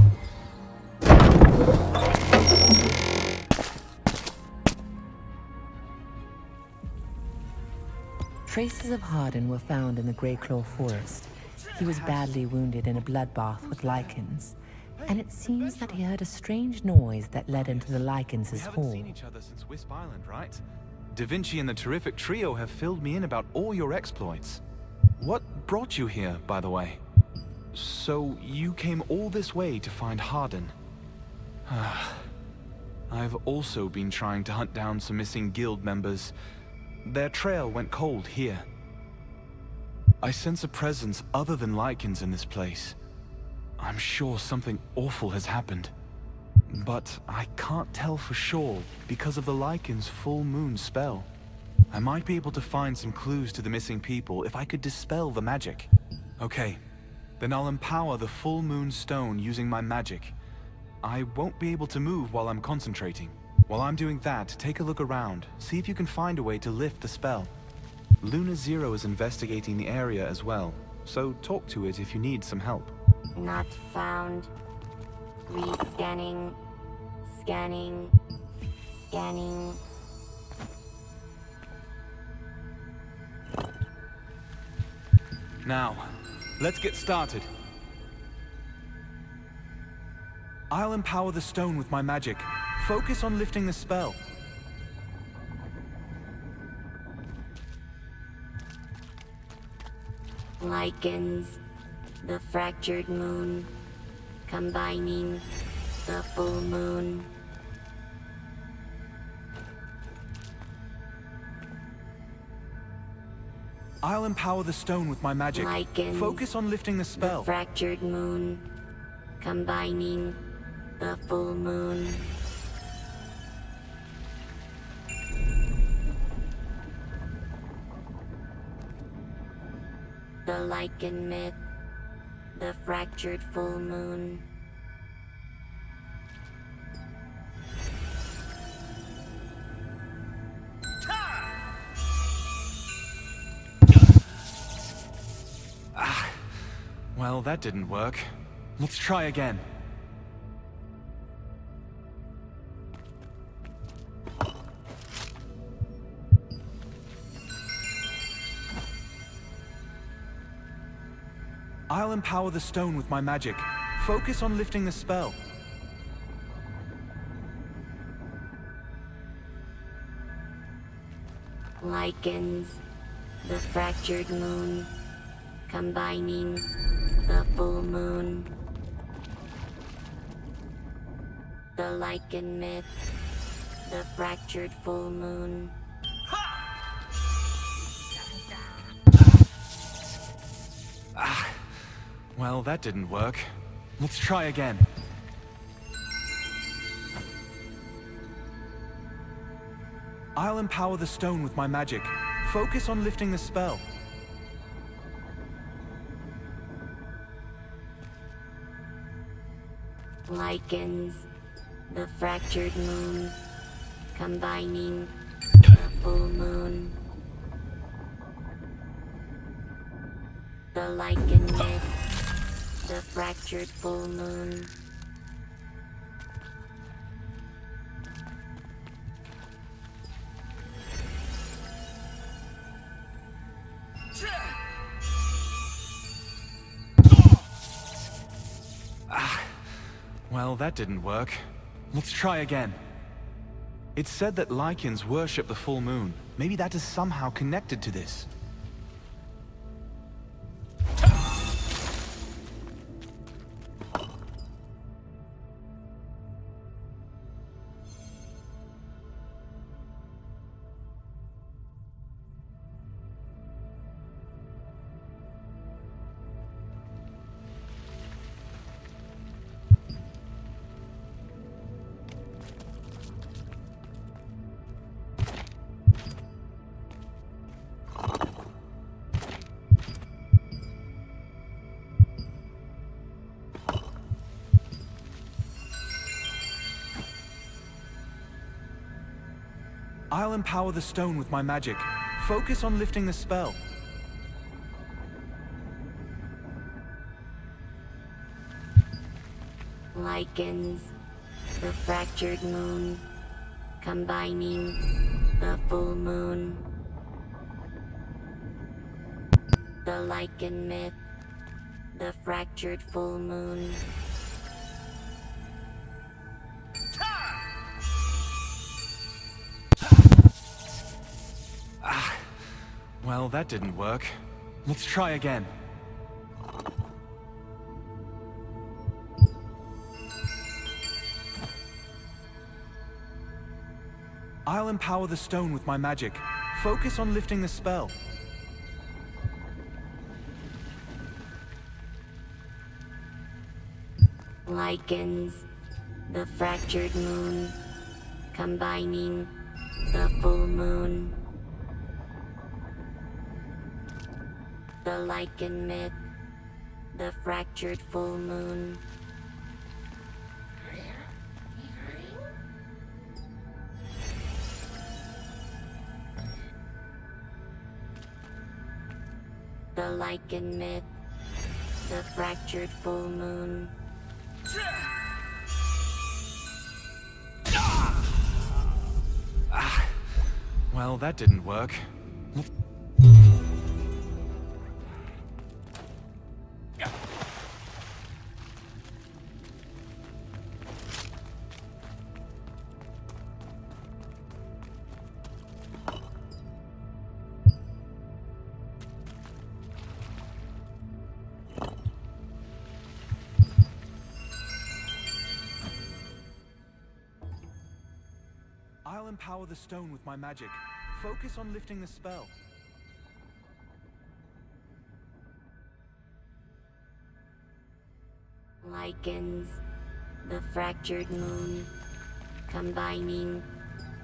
Traces of Hardin were found in the Greyclaw Forest. He was badly wounded in a bloodbath with lichens, and it seems that he heard a strange noise that led into the lichens' We haven't hall. seen each other since Wisp Island, right? Da Vinci and the terrific trio have filled me in about all your exploits. What brought you here, by the way? So, you came all this way to find Hardin. I've also been trying to hunt down some missing guild members. Their trail went cold here. I sense a presence other than lichens in this place. I'm sure something awful has happened. But I can't tell for sure because of the lichen's full moon spell. I might be able to find some clues to the missing people if I could dispel the magic. Okay, then I'll empower the full moon stone using my magic. I won't be able to move while I'm concentrating. While I'm doing that, take a look around. See if you can find a way to lift the spell. Luna Zero is investigating the area as well, so talk to it if you need some help. Not found. Rescanning. Scanning. Scanning. Now, let's get started. I'll empower the stone with my magic. Focus on lifting the spell. Lichens. The fractured moon. Combining. The full moon. I'll empower the stone with my magic. Lichens. Focus on lifting the spell. The fractured moon. Combining. The full moon. The lichen myth. The fractured full moon. Well, that didn't work. Let's try again. I'll empower the stone with my magic. Focus on lifting the spell. Lichens. The fractured moon. Combining. The full moon. The lichen myth. The fractured full moon. Well, that didn't work. Let's try again. I'll empower the stone with my magic. Focus on lifting the spell. Lichens. The fractured moon. Combining. The full moon. The lichen myth. The fractured full moon. Well, that didn't work. Let's try again. It's said that lichens worship the full moon. Maybe that is somehow connected to this. I'll empower the stone with my magic. Focus on lifting the spell. Lichens. The fractured moon. Combining. The full moon. The Lycan myth. The fractured full moon. Well, that didn't work. Let's try again. I'll empower the stone with my magic. Focus on lifting the spell. Lycans. The fractured moon. Combining the full moon. The Lycan myth. The fractured full moon. The Lycan myth. The fractured full moon. Well, that didn't work. I'll empower the stone with my magic. Focus on lifting the spell. Lycans. The fractured moon. Combining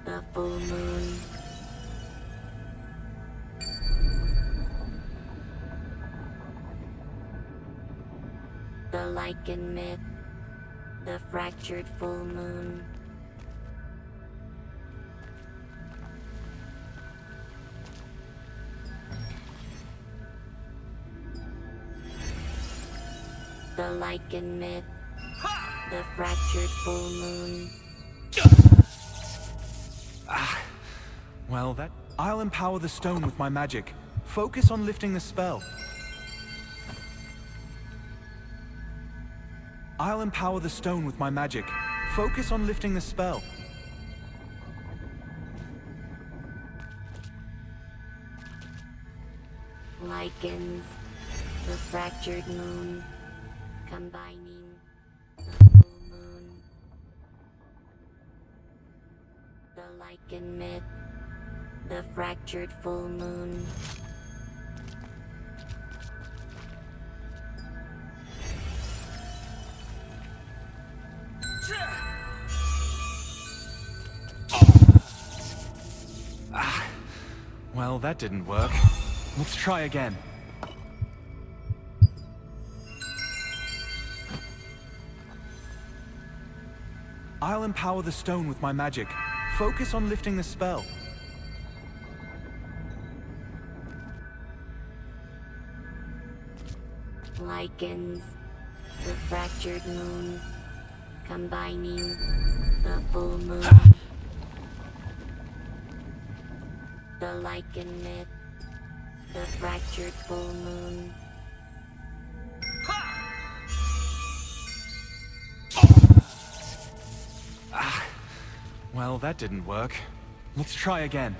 the full moon. The Lycan myth. The fractured full moon. The Lycan myth. The fractured full moon. Well, that... I'll empower the stone with my magic. Focus on lifting the spell. I'll empower the stone with my magic. Focus on lifting the spell. Lycans. The fractured moon. Combining the full moon. The Lycan myth. The fractured full moon. Well, that didn't work. Let's try again. I'll empower the stone with my magic. Focus on lifting the spell. Lycans. The fractured moon. Combining the full moon. The Lycan myth. The fractured full moon. Well, that didn't work. Let's try again.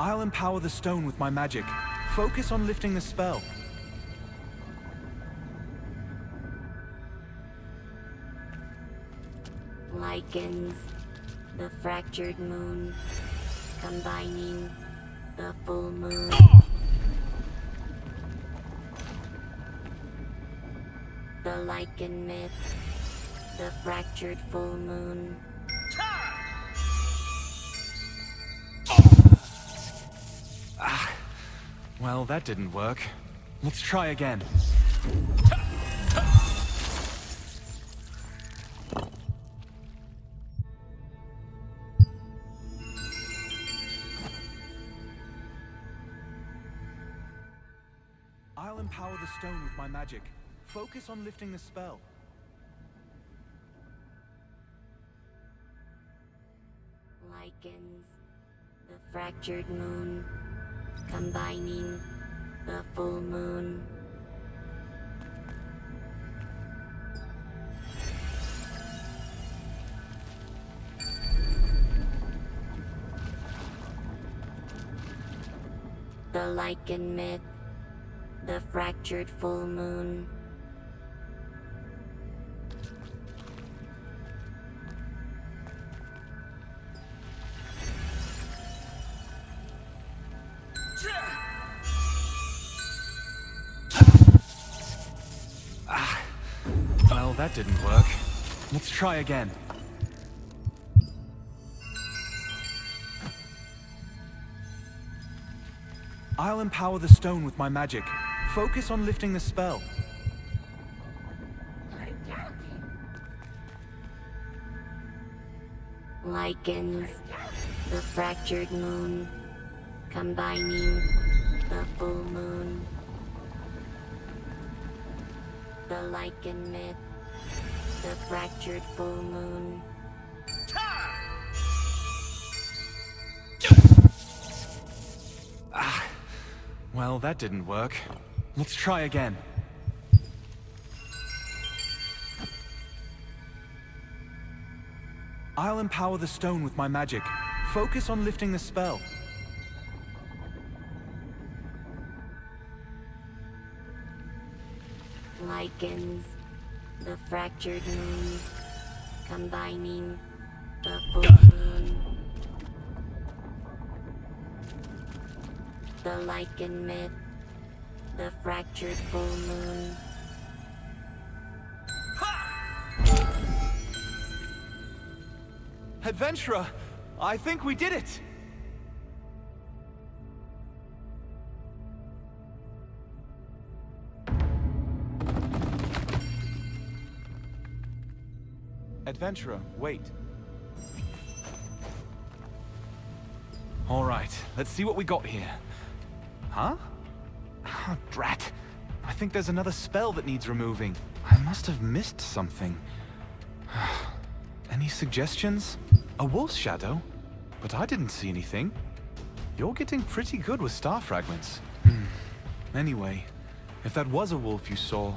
I'll empower the stone with my magic. Focus on lifting the spell. Lichens, the fractured moon, combining the full moon. The Lichen myth, the fractured full moon. Well, that didn't work. Let's try again. I'll empower the stone with my magic. Focus on lifting the spell. Lichens, the fractured moon, combining the full moon. The Lichen myth, the fractured full moon. Well, that didn't work. Let's try again. I'll empower the stone with my magic. Focus on lifting the spell. Lichens, the fractured moon, combining the full moon. The Lichen myth, the fractured full moon. Well, that didn't work. Let's try again. I'll empower the stone with my magic. Focus on lifting the spell. Lichens, the fractured moon, combining the full moon. The Lichen myth, the fractured full moon. Adventurer, I think we did it! Adventurer, wait. All right, let's see what we got here. Huh? Oh, drat. I think there's another spell that needs removing. I must have missed something. Any suggestions? A wolf's shadow? But I didn't see anything. You're getting pretty good with star fragments. Anyway, if that was a wolf you saw,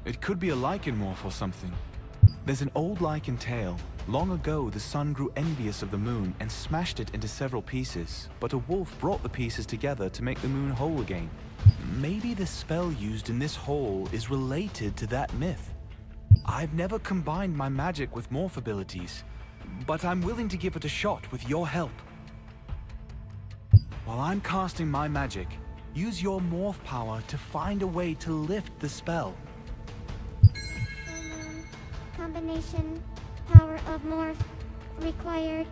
it could be a lichen morph or something. There's an old lichen tale. Long ago, the sun grew envious of the moon and smashed it into several pieces, but a wolf brought the pieces together to make the moon whole again. Maybe the spell used in this hole is related to that myth. I've never combined my magic with morph abilities, but I'm willing to give it a shot with your help. While I'm casting my magic, use your morph power to find a way to lift the spell. Combination power of morph required.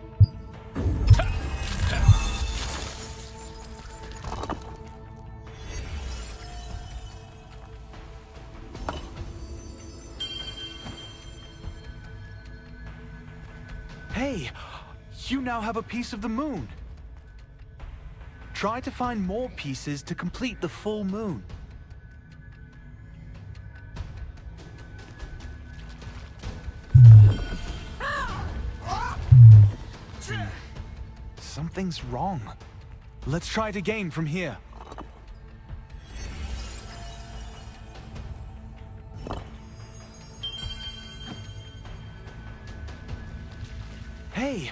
Hey, you now have a piece of the moon. Try to find more pieces to complete the full moon. Something's wrong. Let's try it again from here. Hey,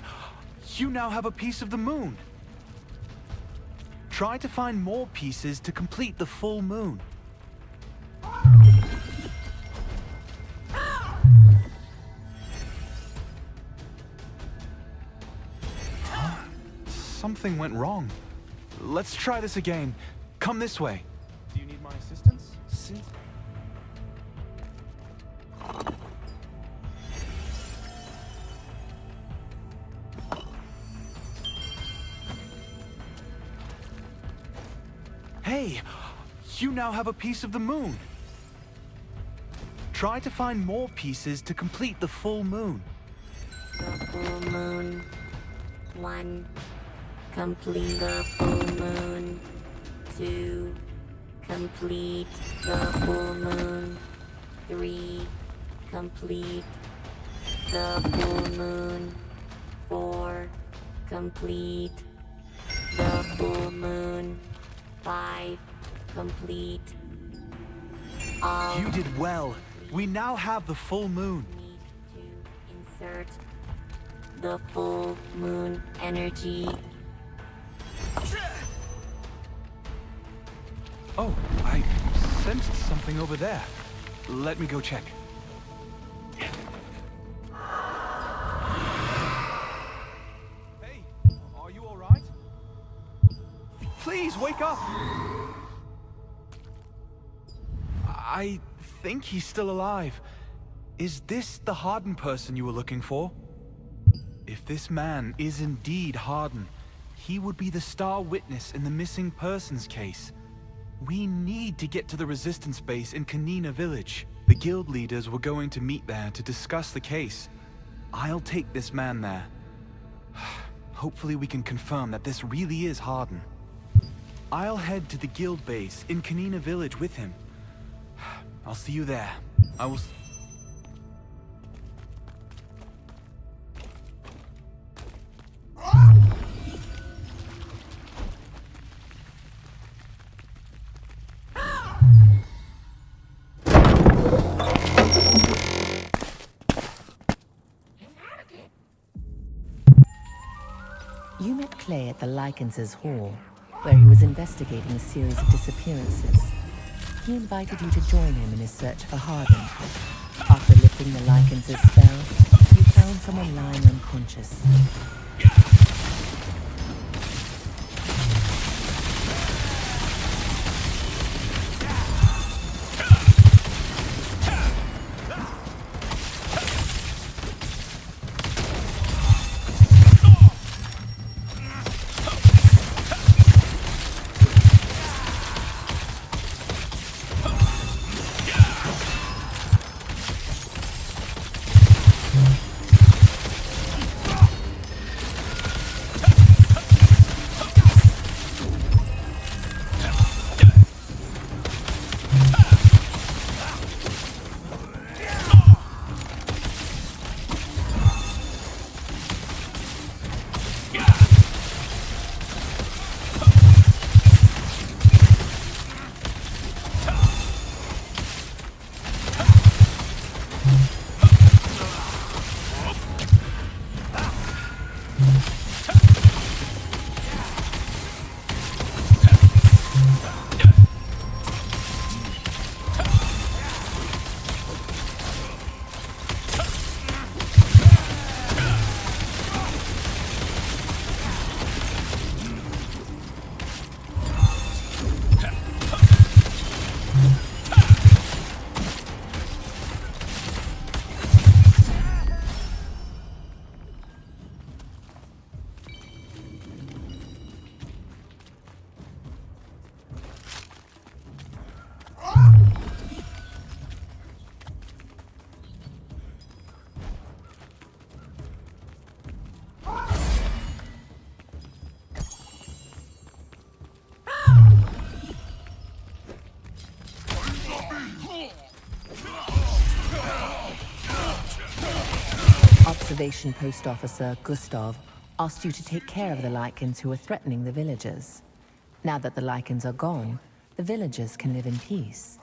you now have a piece of the moon. Try to find more pieces to complete the full moon. something went wrong. Let's try this again. Come this way. Do you need my assistance? Hey, you now have a piece of the moon. Try to find more pieces to complete the full moon. The full moon. 1. Complete the full moon. 2. Complete the full moon. 3. Complete the full moon. 4. Complete the full moon. 5. Complete all. You did well. We now have the full moon. Need to insert the full moon energy. Oh, I sensed something over there. Let me go check. Hey, are you all right? Please, wake up! I think he's still alive. Is this the Harden person you were looking for? If this man is indeed Harden, he would be the star witness in the missing persons case. We need to get to the Resistance base in Kanina Village. The guild leaders were going to meet there to discuss the case. I'll take this man there. Hopefully we can confirm that this really is Harden. I'll head to the guild base in Kanina Village with him. I'll see you there. I will... You met Clay at the Lycans' hall, where he was investigating a series of disappearances. He invited you to join him in his search for Harden. After lifting the Lycans' spell, you found someone lying unconscious. Observation Post Officer Gustav asked you to take care of the Lycans who were threatening the villagers. Now that the Lycans are gone, the villagers can live in peace.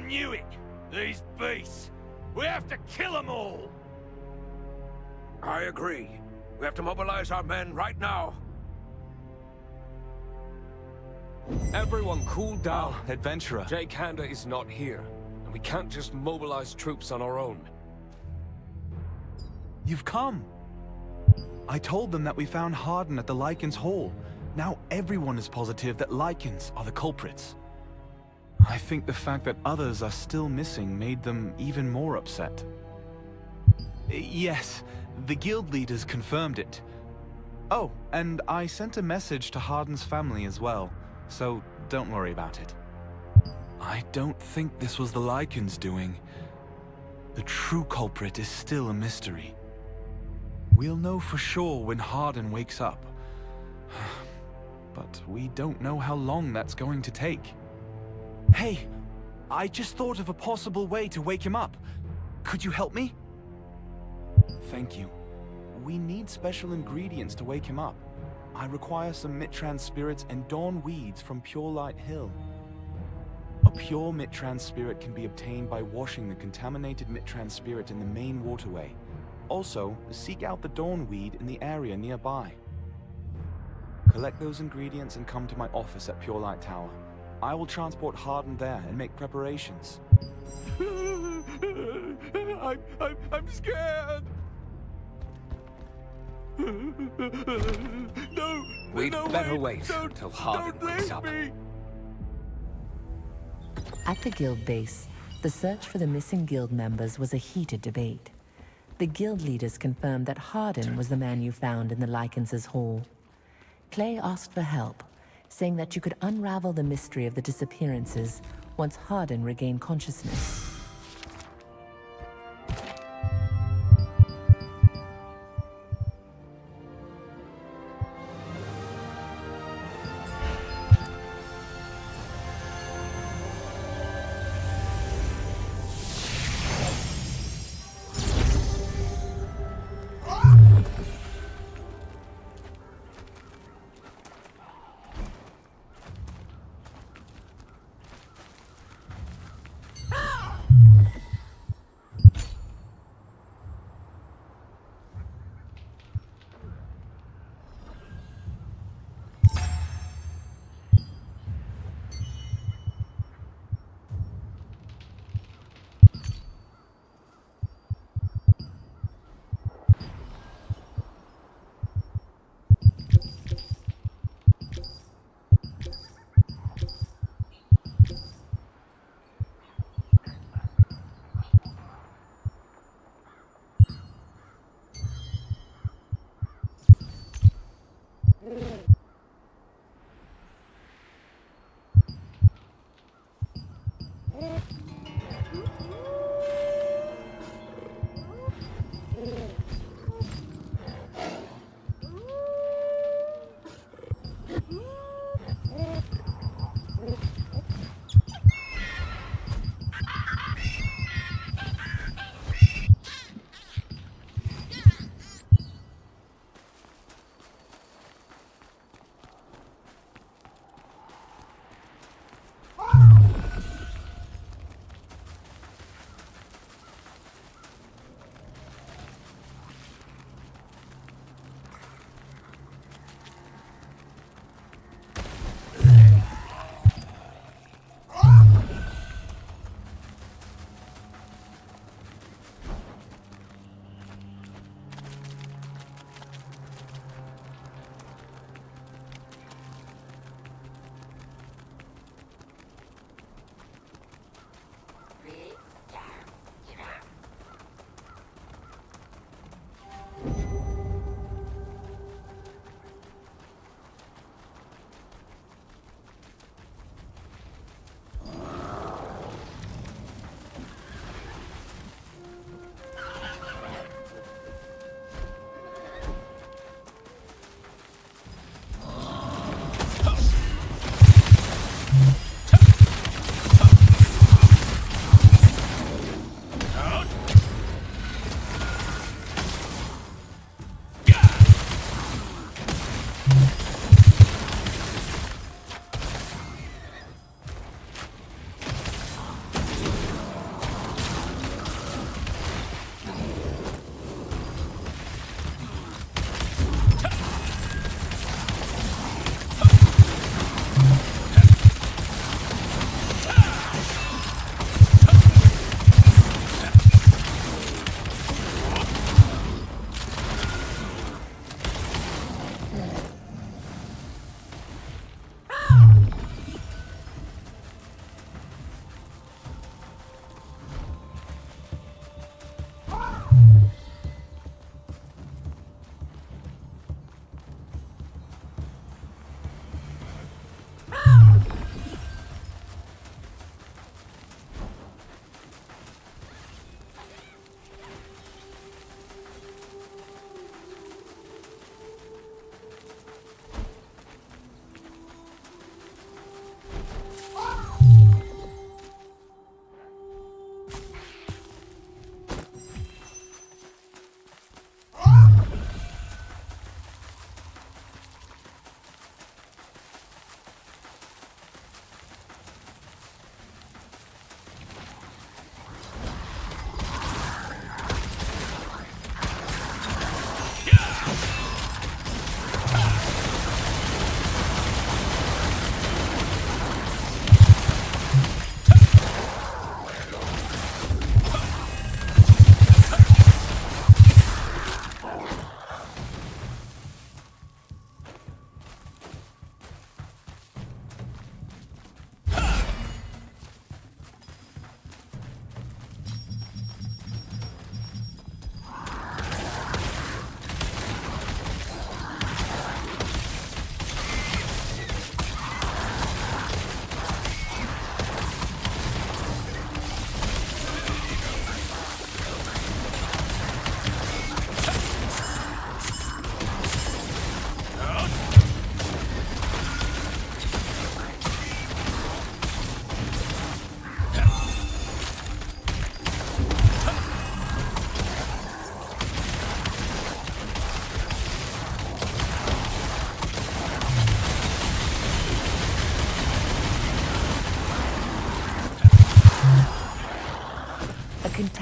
knew it! These beasts! We have to kill them all! I agree. We have to mobilize our men right now. Everyone cool down. Adventurer. Jake Hander is not here, and we can't just mobilize troops on our own. You've come. I told them that we found Harden at the Lycans' Hall. Now everyone is positive that Lycans are the culprits. I think the fact that others are still missing made them even more upset. Yes, the guild leaders confirmed it. Oh, and I sent a message to Harden's family as well, so don't worry about it. I don't think this was the Lycans' doing. The true culprit is still a mystery. We'll know for sure when Harden wakes up. But we don't know how long that's going to take. Hey, I just thought of a possible way to wake him up. Could you help me? Thank you. We need special ingredients to wake him up. I require some Mitran spirits and dawn weeds from Pure Light Hill. A pure Mitran spirit can be obtained by washing the contaminated Mitran spirit in the main waterway. Also, seek out the dawn weed in the area nearby. Collect those ingredients and come to my office at Pure Light Tower. I will transport Harden there and make preparations. I'm scared! No! We'd better wait until Harden wakes up. At the guild base, the search for the missing guild members was a heated debate. The guild leaders confirmed that Harden was the man you found in the Lycans' hall. Clay asked for help, saying that you could unravel the mystery of the disappearances once Harden regained consciousness.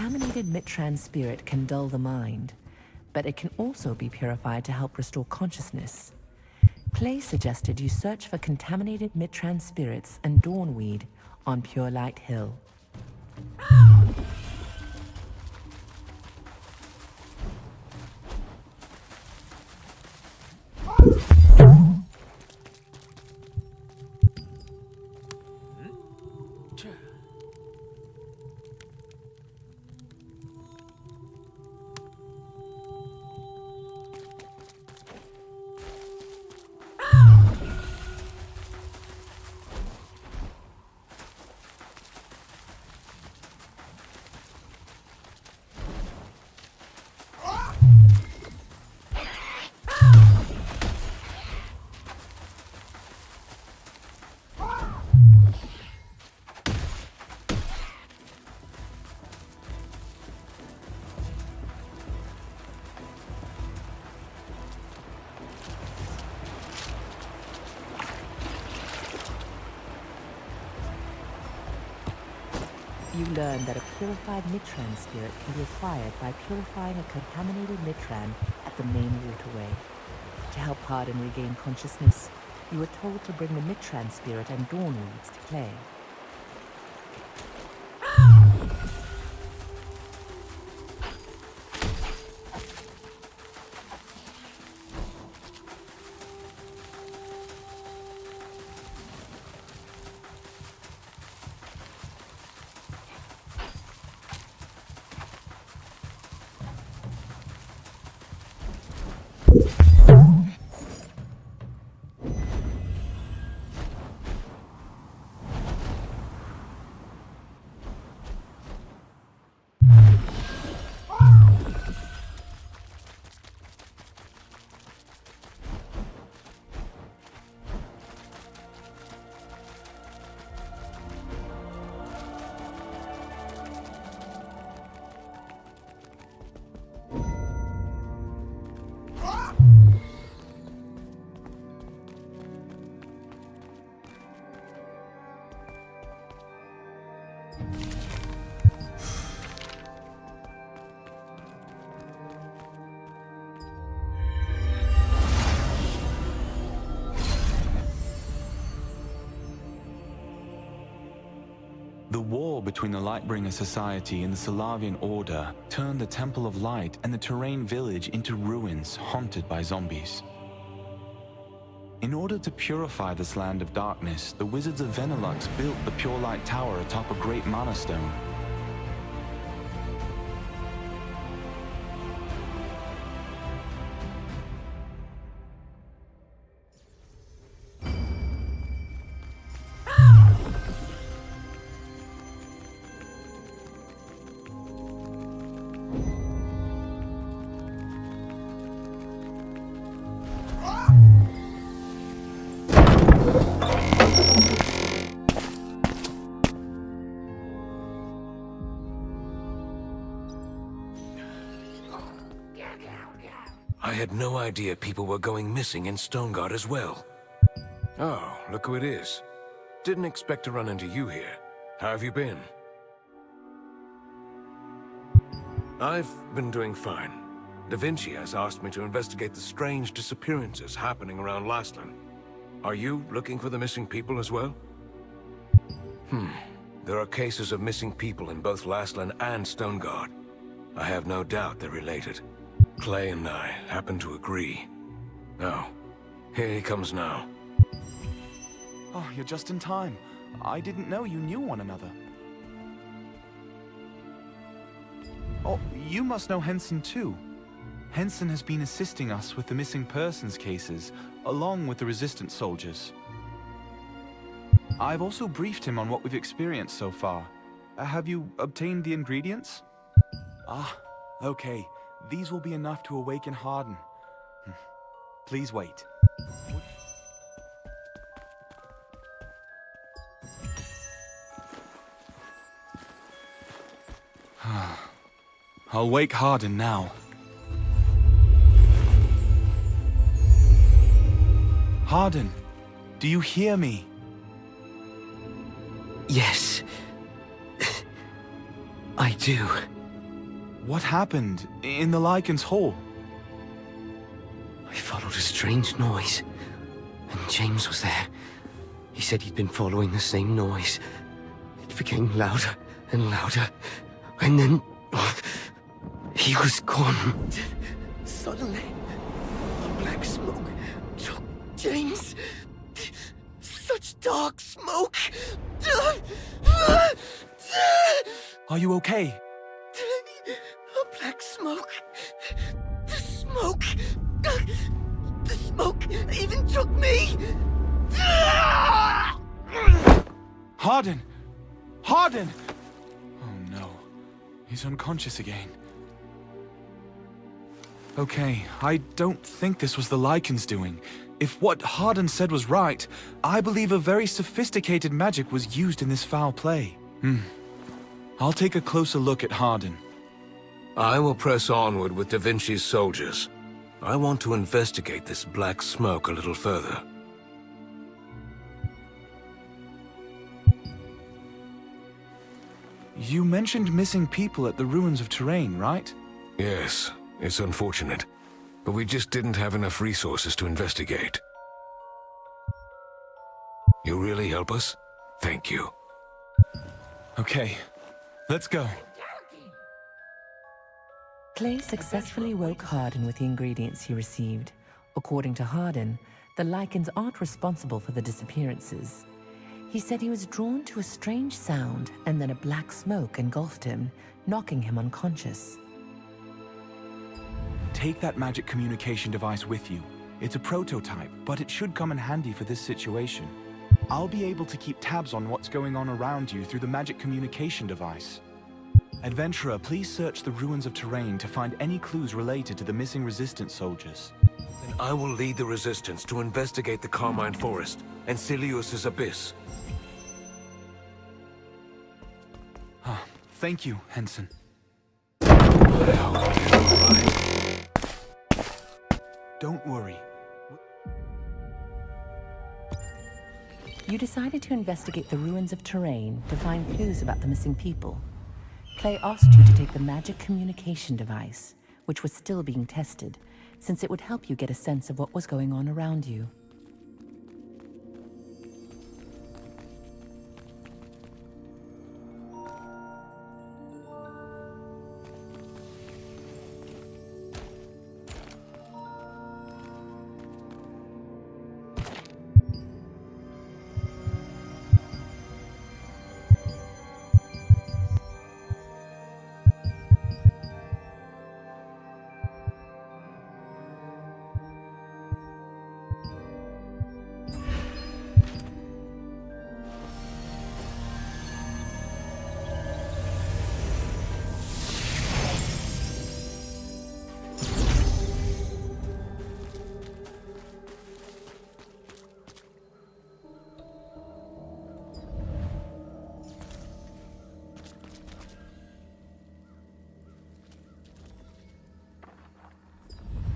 contaminated Mitran spirit can dull the mind, but it can also be purified to help restore consciousness. Clay suggested you search for contaminated Mitran spirits and Dawnweed on Pure Light Hill. You learn that a purified Mitran spirit can be acquired by purifying a contaminated Mitran at the main waterway. To help Hardin regain consciousness, you were told to bring the Mitran spirit and Dawnweeds to Clay. The war between the Lightbringer Society and the Solavian Order turned the Temple of Light and the Terrain Village into ruins haunted by zombies. In order to purify this land of darkness, the Wizards of Venilux built the Pure Light Tower atop a great mana stone. I had no idea people were going missing in Stoneguard as well. Oh, look who it is. Didn't expect to run into you here. How have you been? I've been doing fine. Da Vinci has asked me to investigate the strange disappearances happening around Lastland. Are you looking for the missing people as well? There are cases of missing people in both Lastland and Stoneguard. I have no doubt they're related. Clay and I happen to agree. Oh, here he comes now. Oh, you're just in time. I didn't know you knew one another. Oh, you must know Henson too. Henson has been assisting us with the missing persons cases, along with the Resistance soldiers. I've also briefed him on what we've experienced so far. Have you obtained the ingredients? Ah, okay. These will be enough to awaken Hardin. Please wait. I'll wake Hardin now. Hardin, do you hear me? Yes. I do. What happened in the Lycan's hall? I followed a strange noise, and James was there. He said he'd been following the same noise. It became louder and louder, and then he was gone. Suddenly, a black smoke took James. Such dark smoke. Are you okay? A black smoke. The smoke. The smoke even took me. Hardin! Hardin! Oh no. He's unconscious again. Okay, I don't think this was the Lycan's doing. If what Hardin said was right, I believe a very sophisticated magic was used in this foul play. I'll take a closer look at Hardin. I will press onward with Da Vinci's soldiers. I want to investigate this black smoke a little further. You mentioned missing people at the ruins of Terrain, right? Yes, it's unfortunate, but we just didn't have enough resources to investigate. You really help us? Thank you. Okay, let's go. Clay successfully woke Hardin with the ingredients he received. According to Hardin, the Lycans aren't responsible for the disappearances. He said he was drawn to a strange sound, and then a black smoke engulfed him, knocking him unconscious. Take that magic communication device with you. It's a prototype, but it should come in handy for this situation. I'll be able to keep tabs on what's going on around you through the magic communication device. Adventurer, please search the ruins of Terrain to find any clues related to the missing Resistance soldiers. Then I will lead the Resistance to investigate the Carmine Forest and Silius's Abyss. Thank you, Henson. Don't worry. You decided to investigate the ruins of Terrain to find clues about the missing people. Clay asked you to take the magic communication device, which was still being tested, since it would help you get a sense of what was going on around you.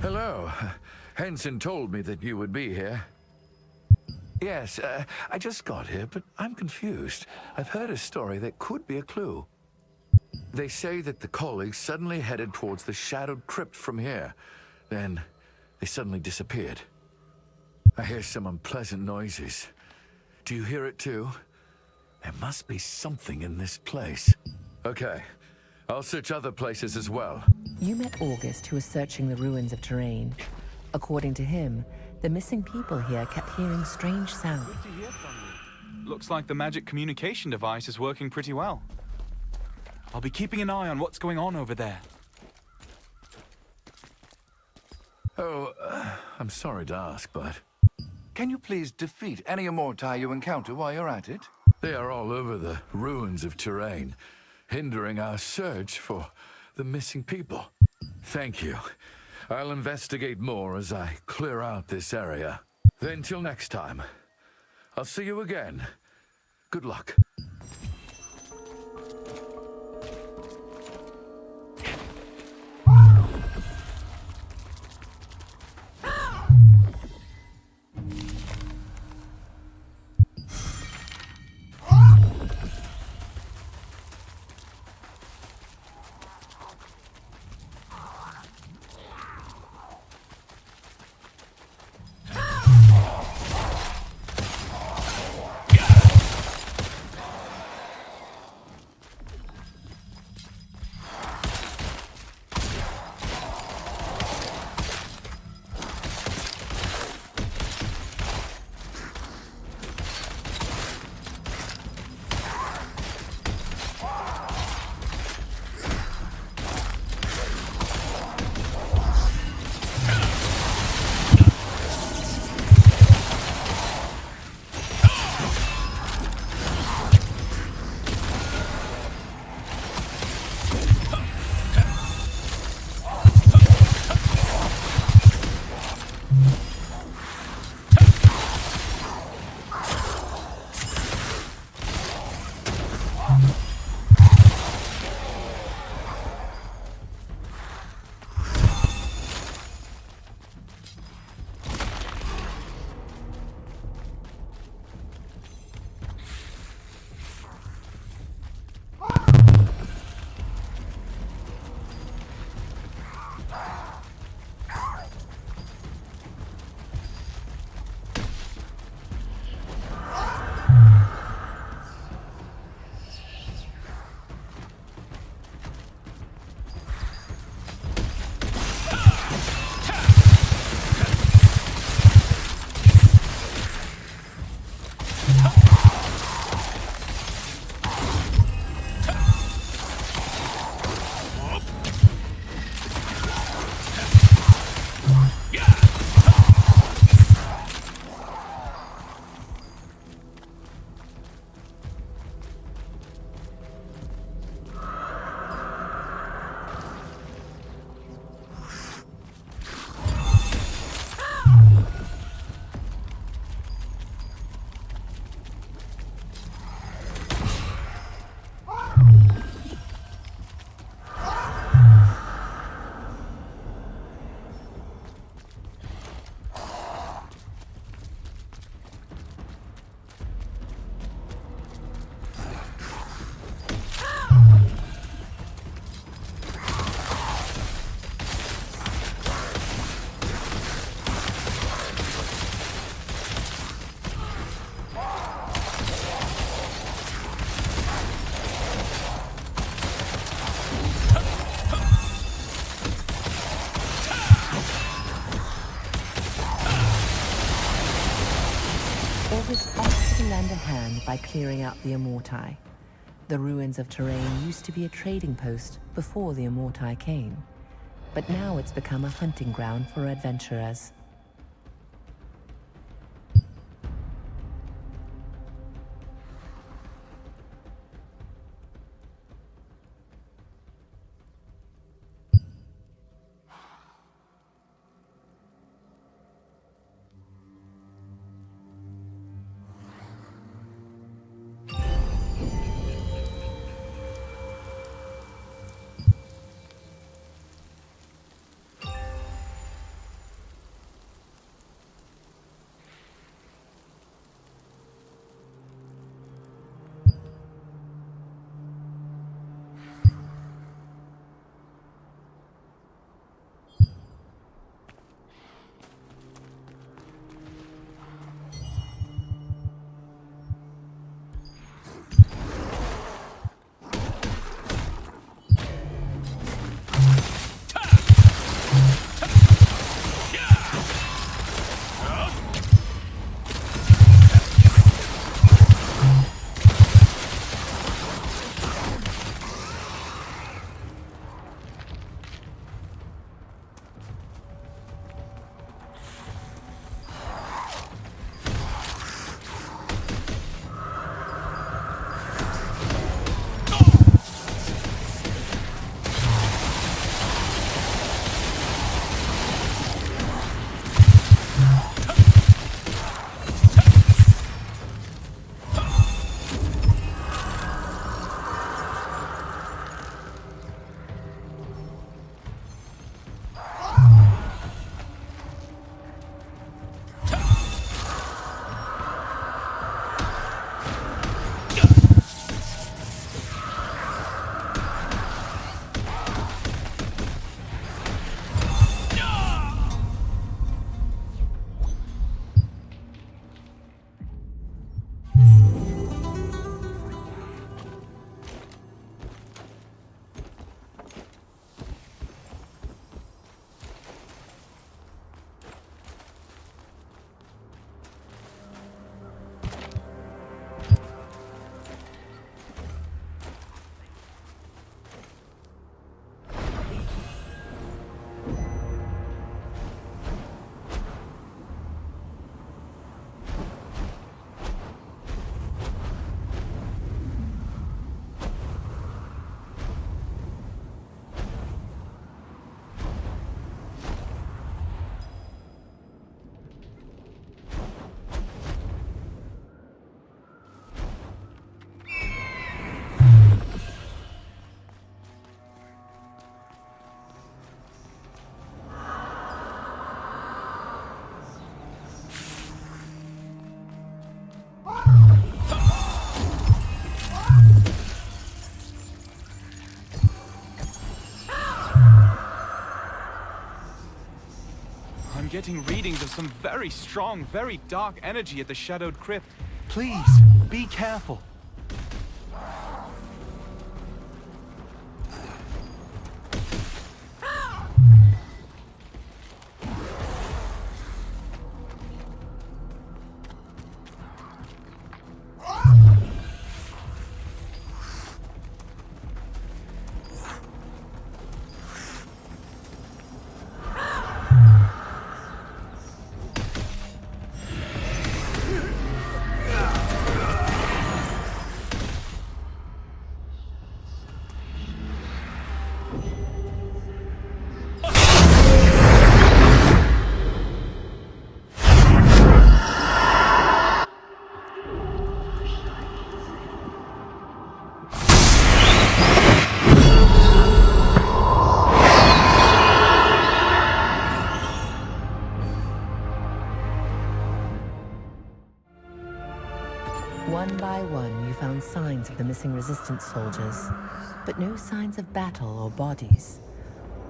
Hello. Henson told me that you would be here. Yes, I just got here, but I'm confused. I've heard a story that could be a clue. They say that the colleagues suddenly headed towards the shadowed crypt from here. Then, they suddenly disappeared. I hear some unpleasant noises. Do you hear it too? There must be something in this place. Okay, I'll search other places as well. You met August, who was searching the ruins of Terrain. According to him, the missing people here kept hearing strange sounds. Good to hear from you. Looks like the magic communication device is working pretty well. I'll be keeping an eye on what's going on over there. Oh, I'm sorry to ask, but... Can you please defeat any Immortai you encounter while you're at it? They are all over the ruins of Terrain, hindering our search for the missing people. Thank you. I'll investigate more as I clear out this area. Then till next time, I'll see you again. Good luck. by clearing out the Immortai. The ruins of Terrain used to be a trading post before the Immortai came, but now it's become a hunting ground for adventurers. I'm getting readings of some very strong, very dark energy at the Shadowed Crypt. Please, be careful. One by one, you found signs of the missing Resistance soldiers, but no signs of battle or bodies.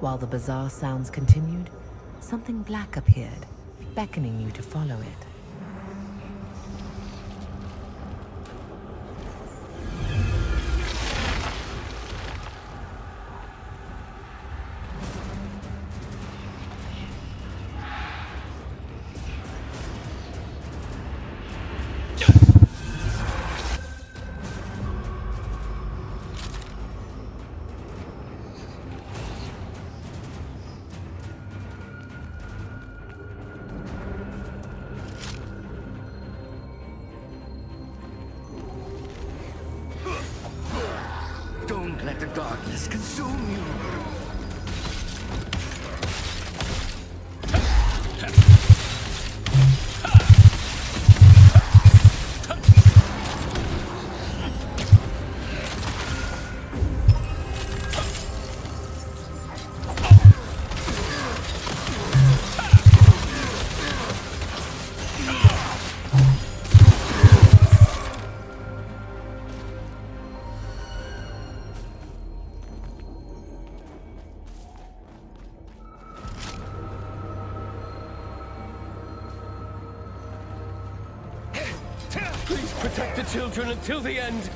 While the bizarre sounds continued, something black appeared, beckoning you to follow it. us consume you. Please protect the children until the end.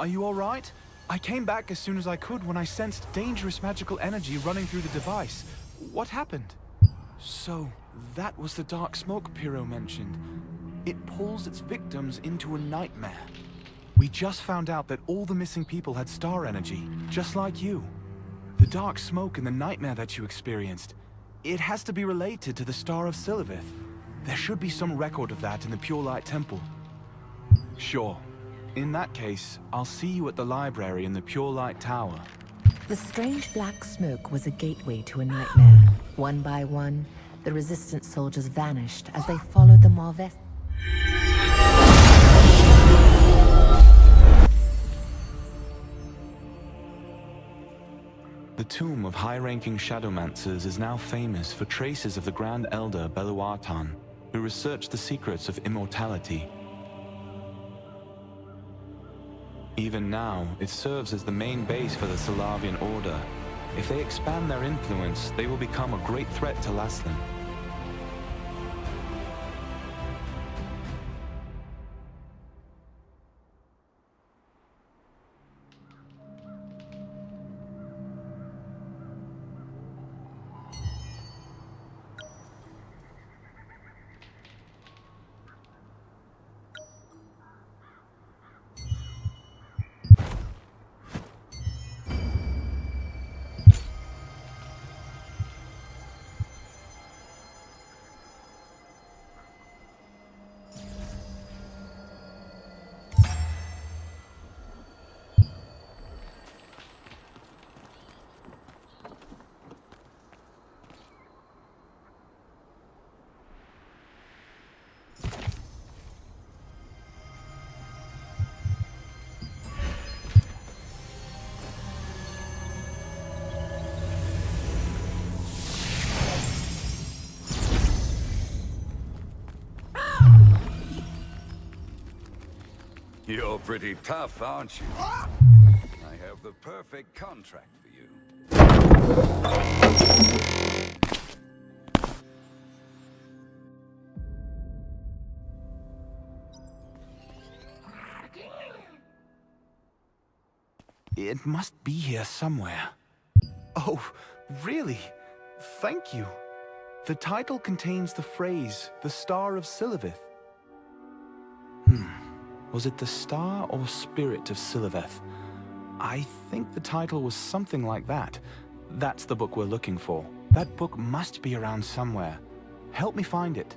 Are you all right? I came back as soon as I could when I sensed dangerous magical energy running through the device. What happened? So, that was the dark smoke Pyrrho mentioned. It pulls its victims into a nightmare. We just found out that all the missing people had star energy, just like you. The dark smoke and the nightmare that you experienced, it has to be related to the Star of Silivith. There should be some record of that in the Pure Light Temple. Sure. In that case, I'll see you at the library in the Pure Light Tower. The strange black smoke was a gateway to a nightmare. One by one, the Resistance soldiers vanished as they followed the Marveth. The tomb of high-ranking Shadowmancers is now famous for traces of the Grand Elder Beluartan, who researched the secrets of immortality. Even now, it serves as the main base for the Salavian Order. If they expand their influence, they will become a great threat to Laslan. You're pretty tough, aren't you? I have the perfect contract for you. It must be here somewhere. Oh, really? Thank you. The title contains the phrase, the Star of Siliveth. Was it the Star or Spirit of Siliveth? I think the title was something like that. That's the book we're looking for. That book must be around somewhere. Help me find it.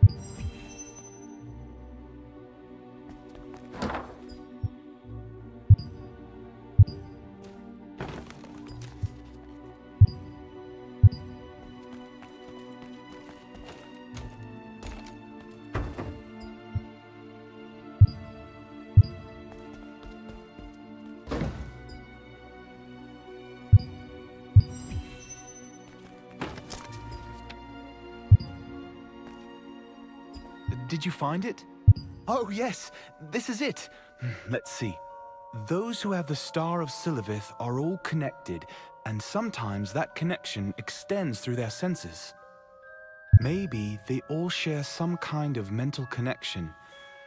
Did you find it? Oh, yes, this is it. Let's see. Those who have the Star of Siliveth are all connected, and sometimes that connection extends through their senses. Maybe they all share some kind of mental connection.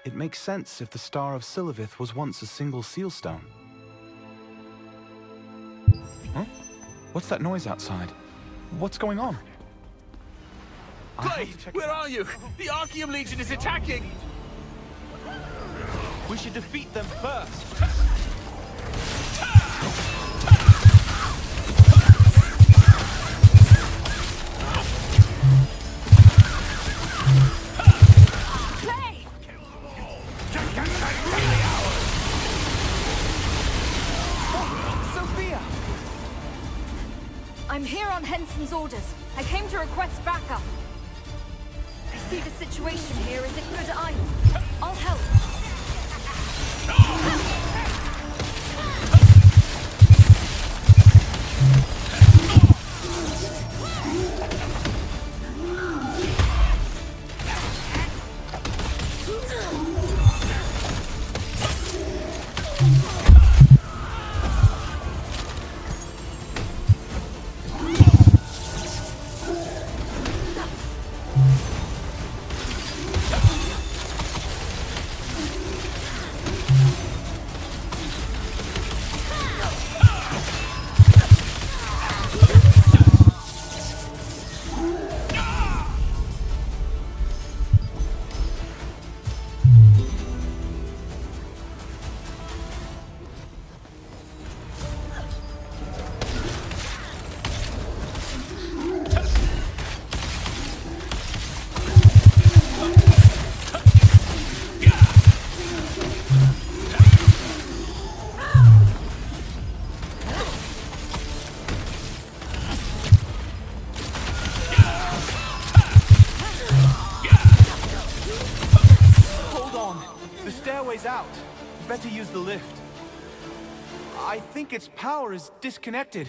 It makes sense if the Star of Siliveth was once a single sealstone. Huh? What's that noise outside? What's going on? Clay, where are you? The Archaeum Legion is attacking! We should defeat them first. Clay! Sophia! I'm here on Henson's orders. I came to request backup. I see the situation here is a good item. I'll help. Out. Better use the lift. I think its power is disconnected.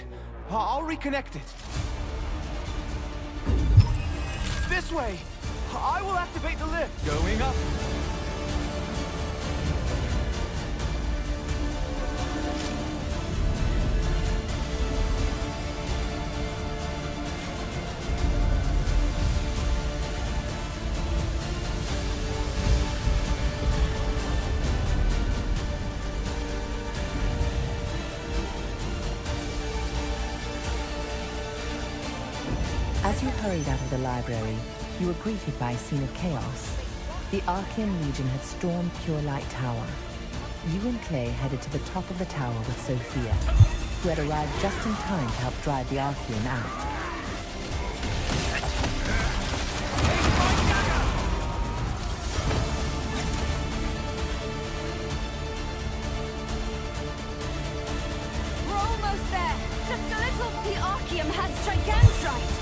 I'll reconnect it. This way! I will activate the lift. Going up. As you hurried out of the library, you were greeted by a scene of chaos. The Archaeum Legion had stormed Pure Light Tower. You and Clay headed to the top of the tower with Sophia, who had arrived just in time to help drive the Archaeum out. We're almost there. Just a little. The Archaeum has Gigantite.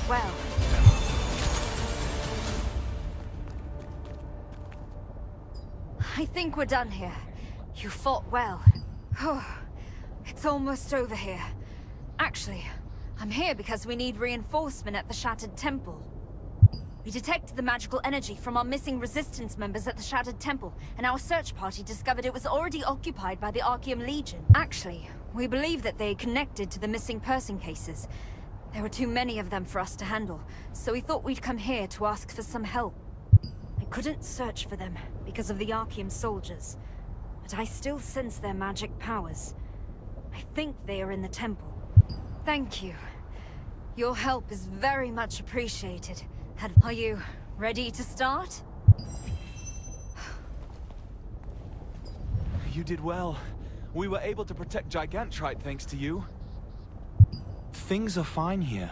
well. I think we're done here. You fought well. It's almost over here. Actually, I'm here because we need reinforcement at the Shattered Temple. We detected the magical energy from our missing Resistance members at the Shattered Temple, and our search party discovered it was already occupied by the Archeum Legion. Actually, we believe that they connected to the missing person cases. There were too many of them for us to handle, so we thought we'd come here to ask for some help. I couldn't search for them because of the Archeum soldiers, but I still sense their magic powers. I think they are in the temple. Thank you. Your help is very much appreciated. Are you ready to start? You did well. We were able to protect Gigantrite thanks to you. Things are fine here.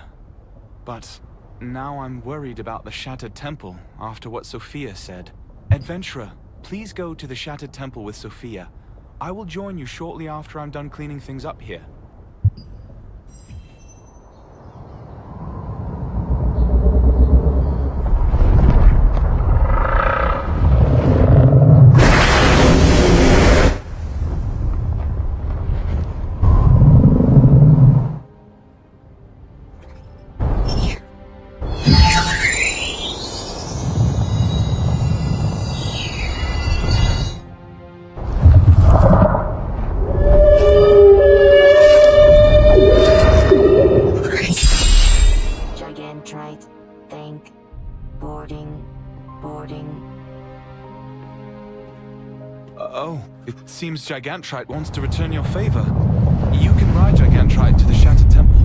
But now I'm worried about the Shattered Temple after what Sophia said. Adventurer, please go to the Shattered Temple with Sophia. I will join you shortly after I'm done cleaning things up here. Seems Gigantrite wants to return your favor. You can ride Gigantrite to the Shattered Temple.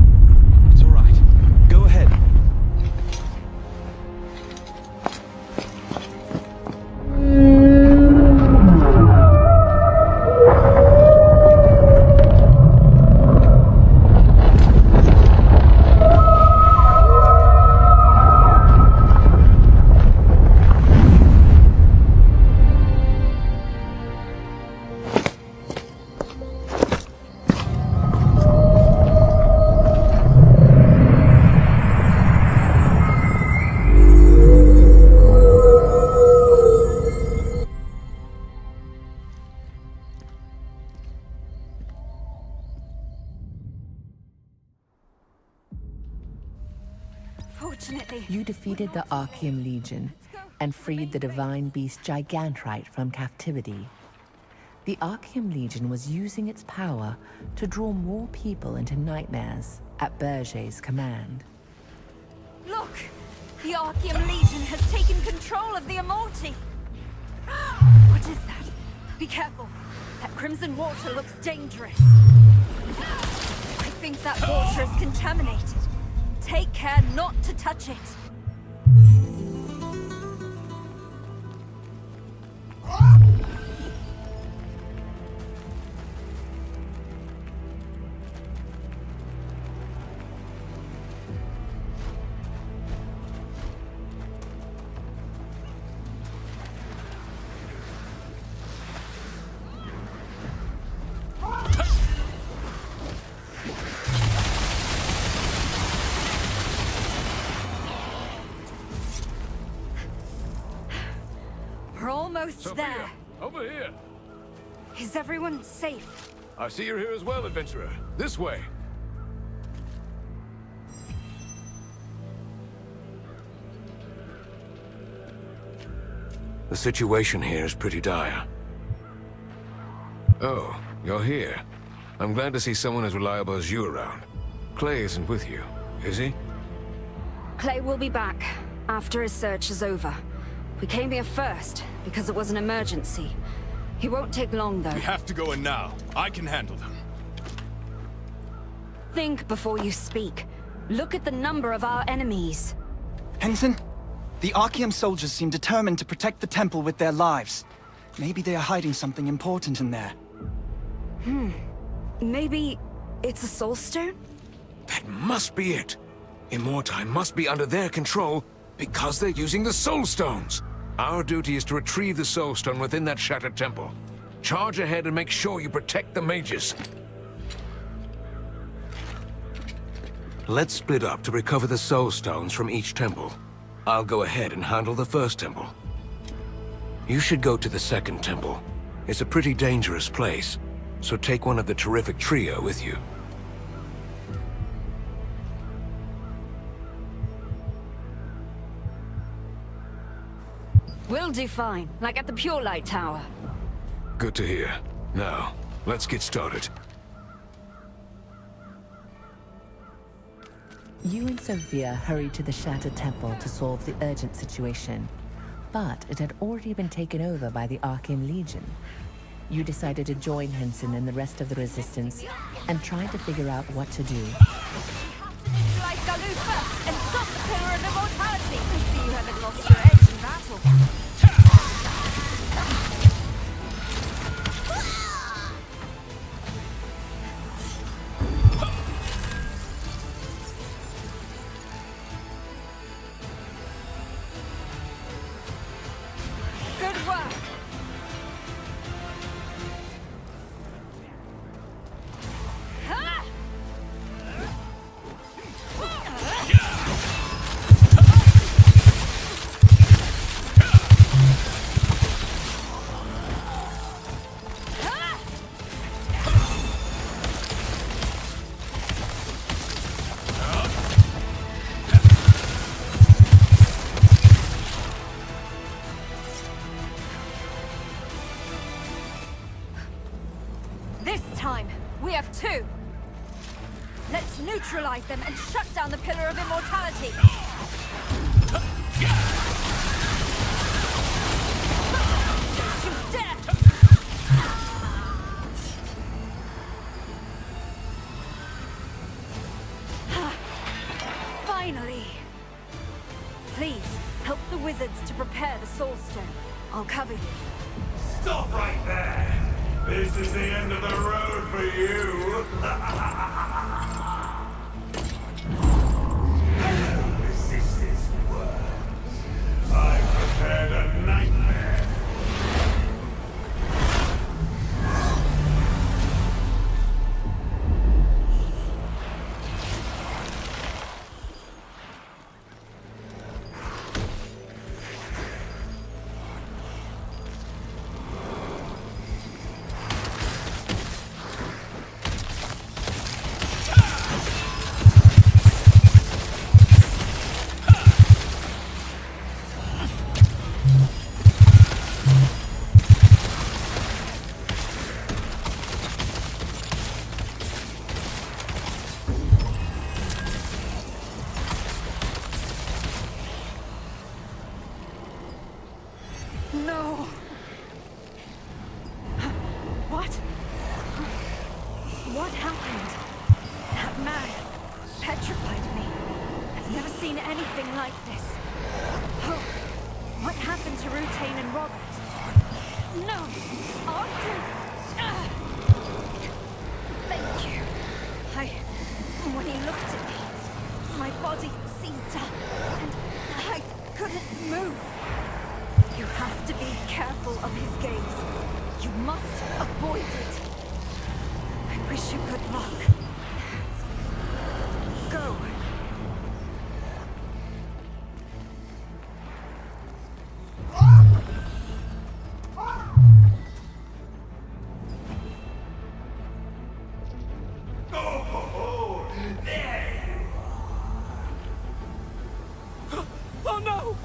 It's all right. Go ahead. You defeated the Archeum Legion and freed the divine beast Gigantrite from captivity. The Archeum Legion was using its power to draw more people into nightmares at Berger's command. Look! The Archeum Legion has taken control of the Immorti! What is that? Be careful. That crimson water looks dangerous. I think that water is contaminated. Take care not to touch it. Almost there. Over here. Is everyone safe? I see you're here as well, adventurer. This way. The situation here is pretty dire. Oh, you're here. I'm glad to see someone as reliable as you around. Clay isn't with you, is he? Clay will be back after his search is over. We came here first because it was an emergency. He won't take long, though. We have to go in now. I can handle them. Think before you speak. Look at the number of our enemies. Henson, the Archeum soldiers seem determined to protect the temple with their lives. Maybe they are hiding something important in there. Maybe it's a soul stone? That must be it. Immorti must be under their control because they're using the soul stones. Our duty is to retrieve the soul stone within that Shattered Temple. Charge ahead and make sure you protect the mages. Let's split up to recover the soul stones from each temple. I'll go ahead and handle the first temple. You should go to the second temple. It's a pretty dangerous place, so take one of the terrific trio with you. We'll do fine, like at the Pure Light Tower. Good to hear. Now, let's get started. You and Sophia hurried to the Shattered Temple to solve the urgent situation, but it had already been taken over by the Arkham Legion. You decided to join Henson and the rest of the Resistance and tried to figure out what to do. Neutralize Galoo first and stop the Pillar of Immortality! I see you haven't lost your edge in battle. Good work! This time, we have two. Let's neutralize them and shut down the Pillar of Immortality. Don't you dare! Finally! Please, help the wizards to prepare the Soul Stone. I'll cover you. Stop right there! This is the end of the road for you! Hello, Resistance worms. I've prepared a nightmare. No! What? What happened? That man petrified me. I've never seen anything like this. Oh, what happened to Rutain and Robert? No! Arthur! Thank you. When he looked at me, my body seized up, and I couldn't move. You have to be careful of his gaze. You must avoid it. I wish you good luck. Go. Oh, there you are. Oh no!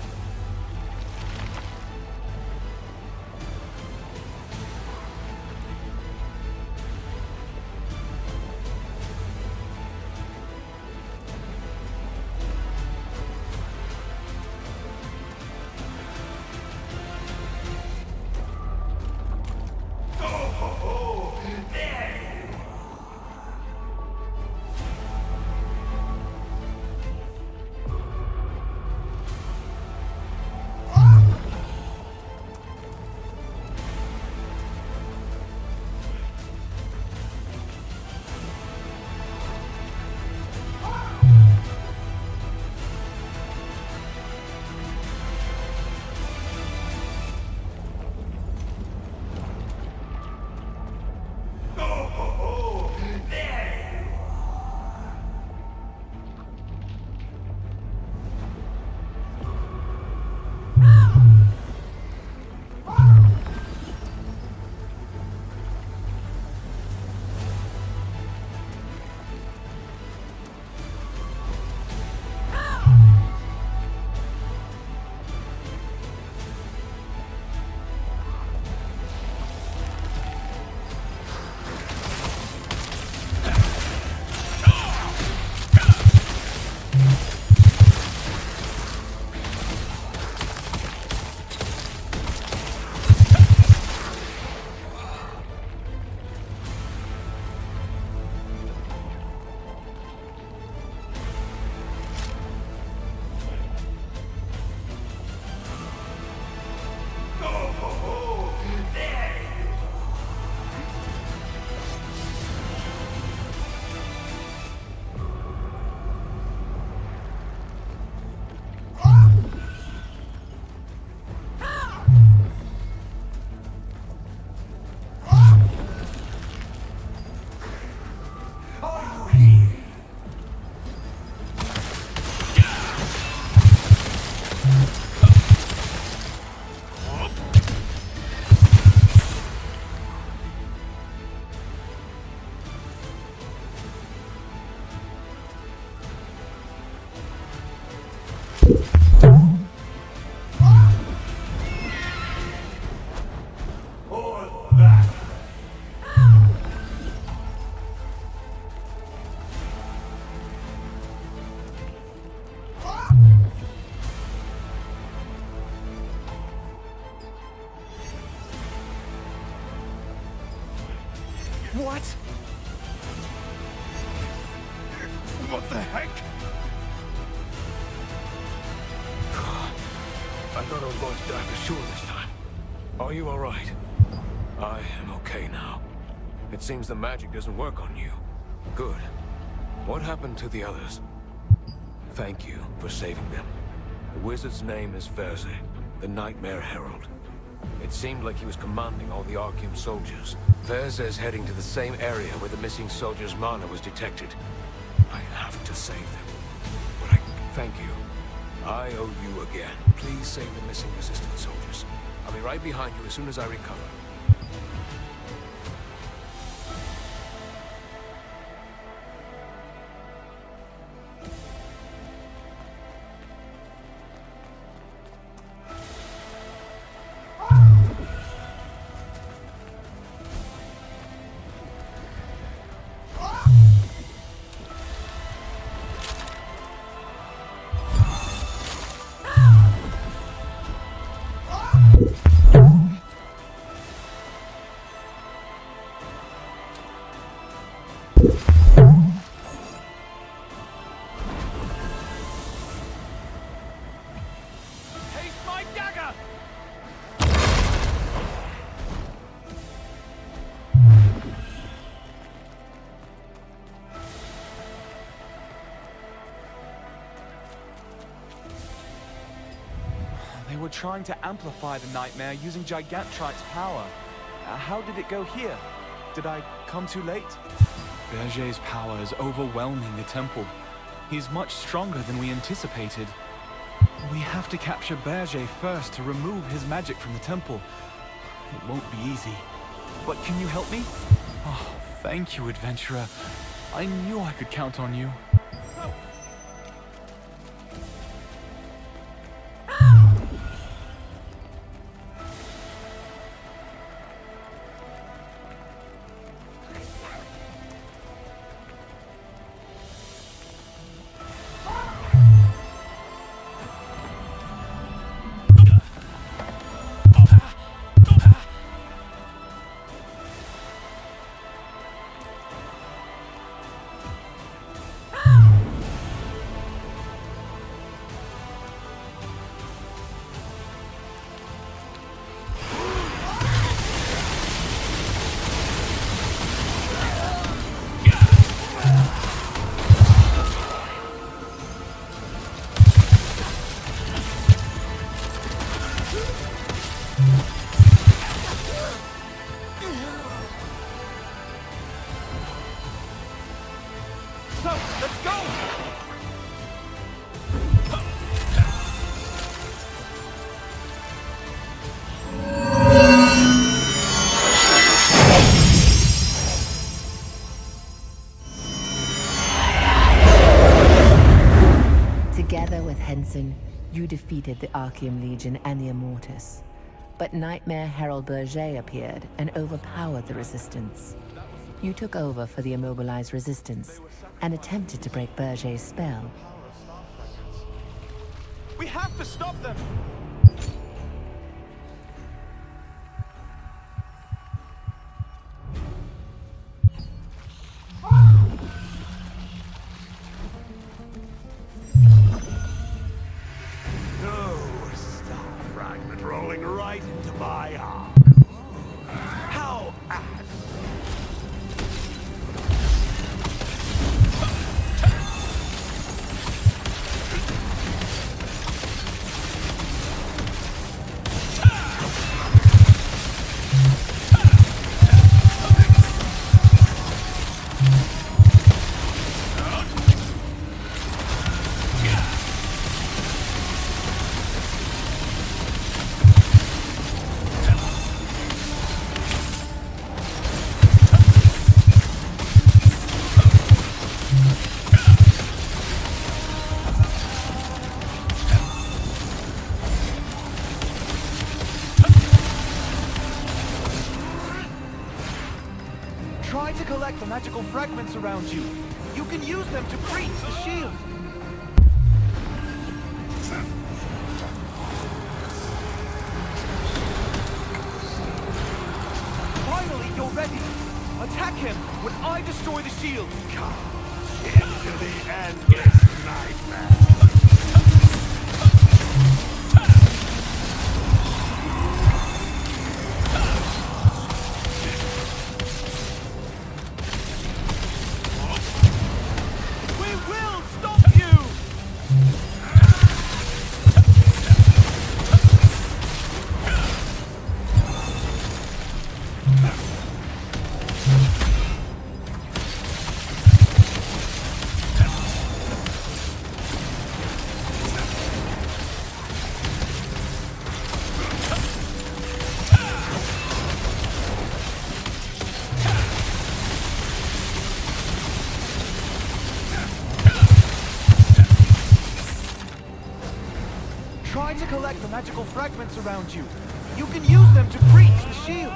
What? What the heck? I thought I was going to die for sure this time. Are you all right? I am okay now. It seems the magic doesn't work on you. Good. What happened to the others? Thank you for saving them. The wizard's name is Verze, the Nightmare Herald. It seemed like he was commanding all the Archeum soldiers. Verze is heading to the same area where the missing soldiers' mana was detected. I have to save them. But I thank you. I owe you again. Please save the missing resistance soldiers. I'll be right behind you as soon as I recover. They were trying to amplify the nightmare using Gigantrite's power. How did it go here? Did I come too late? Berger's power is overwhelming the temple. He's much stronger than we anticipated. We have to capture Berger first to remove his magic from the temple. It won't be easy. But can you help me? Oh, thank you, adventurer. I knew I could count on you. Together with Henson, you defeated the Archeum Legion and the Immortus. But Nightmare Herald Berger appeared and overpowered the Resistance. You took over for the immobilized Resistance and attempted to break Berger's spell. We have to stop them! Rolling right into my arm. How Try to collect the magical fragments around you. You can use them to breach the shield. Finally, you're ready. Attack him when I destroy the shield! Into the endless nightmare. We will stop you! Try to collect the magical fragments around you. You can use them to breach the shield.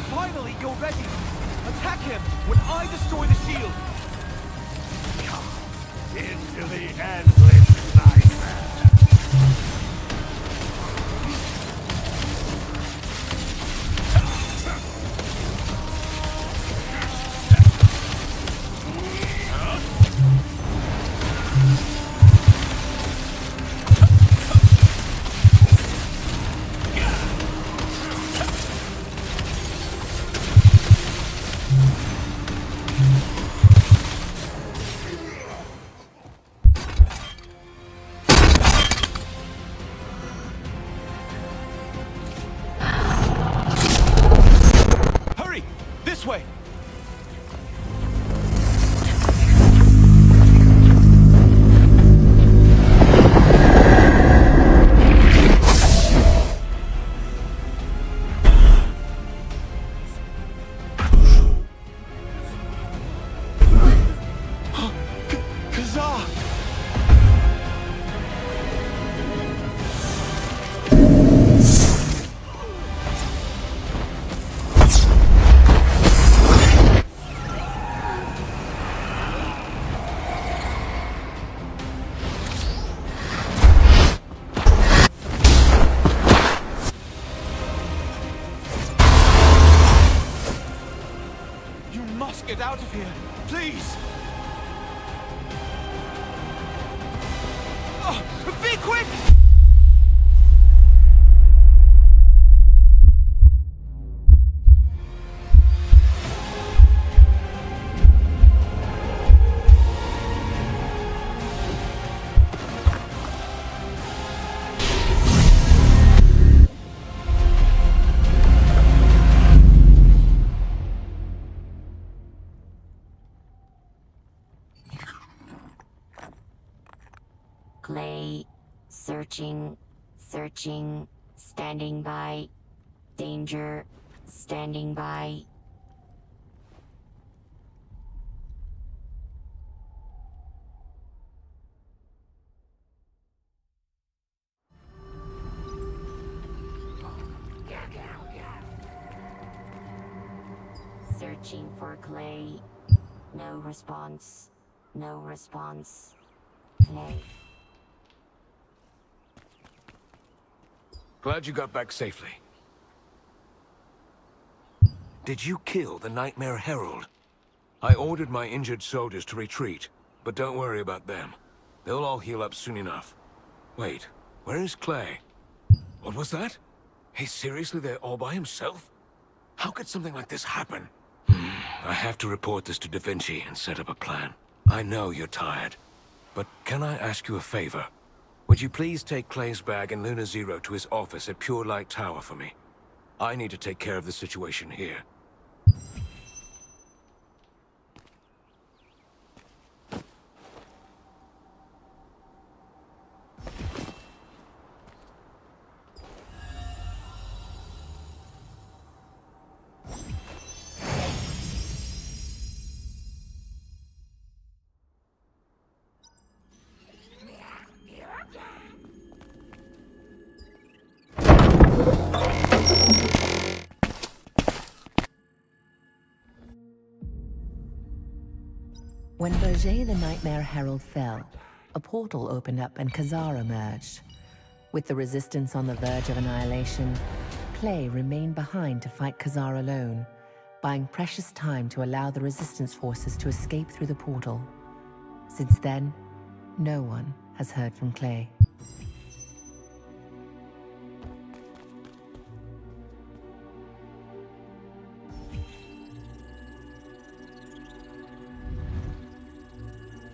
Finally, you're ready. Attack him when I destroy the shield. Into the endless nightmare. Hurry! This way! Kazaa! You must get out of here, please! Be quick! Clay, searching, searching, standing by. Danger, standing by. Searching for Clay. No response. No response. Clay. Glad you got back safely. Did you kill the Nightmare Herald? I ordered my injured soldiers to retreat, but don't worry about them. They'll all heal up soon enough. Wait, where is Clay? What was that? He's seriously there all by himself? How could something like this happen? I have to report this to Da Vinci and set up a plan. I know you're tired, but can I ask you a favor? Would you please take Clay's bag and Luna Zero to his office at Pure Light Tower for me? I need to take care of the situation here. When Berger the Nightmare Herald fell, a portal opened up and Kazar emerged. With the Resistance on the verge of annihilation, Clay remained behind to fight Khazar alone, buying precious time to allow the Resistance forces to escape through the portal. Since then, no one has heard from Clay.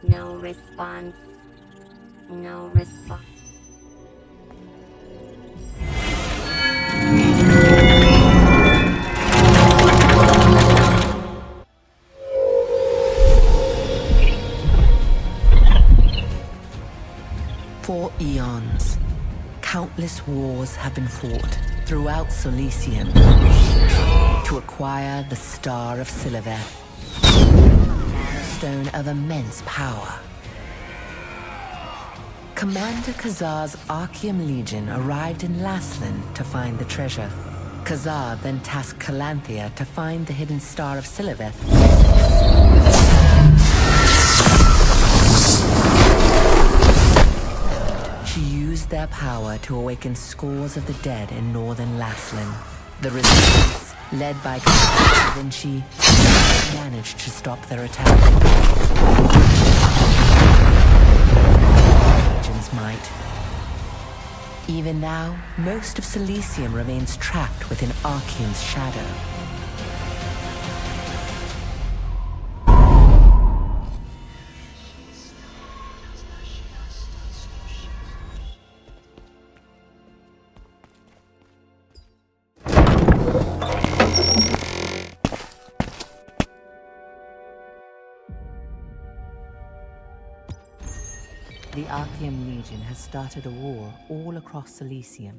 No response. No response. For eons, countless wars have been fought throughout Solicium to acquire the Star of Siliveth, a stone of immense power. Commander Khazar's Archeum Legion arrived in Laslan to find the treasure. Khazar then tasked Calanthea to find the hidden Star of Siliveth. She used their power to awaken scores of the dead in northern Laslan. The Resistance, led by Commander Da Vinci, managed to stop their attack. Legion's might. Even now, most of Silicium remains trapped within Archeum's shadow. The Archeum Legion has started a war all across Silicium,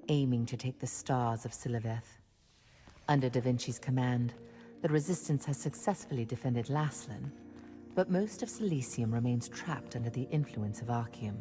aiming to take the stars of Siliveth. Under Da Vinci's command, the Resistance has successfully defended Laslan, but most of Silicium remains trapped under the influence of Archeum.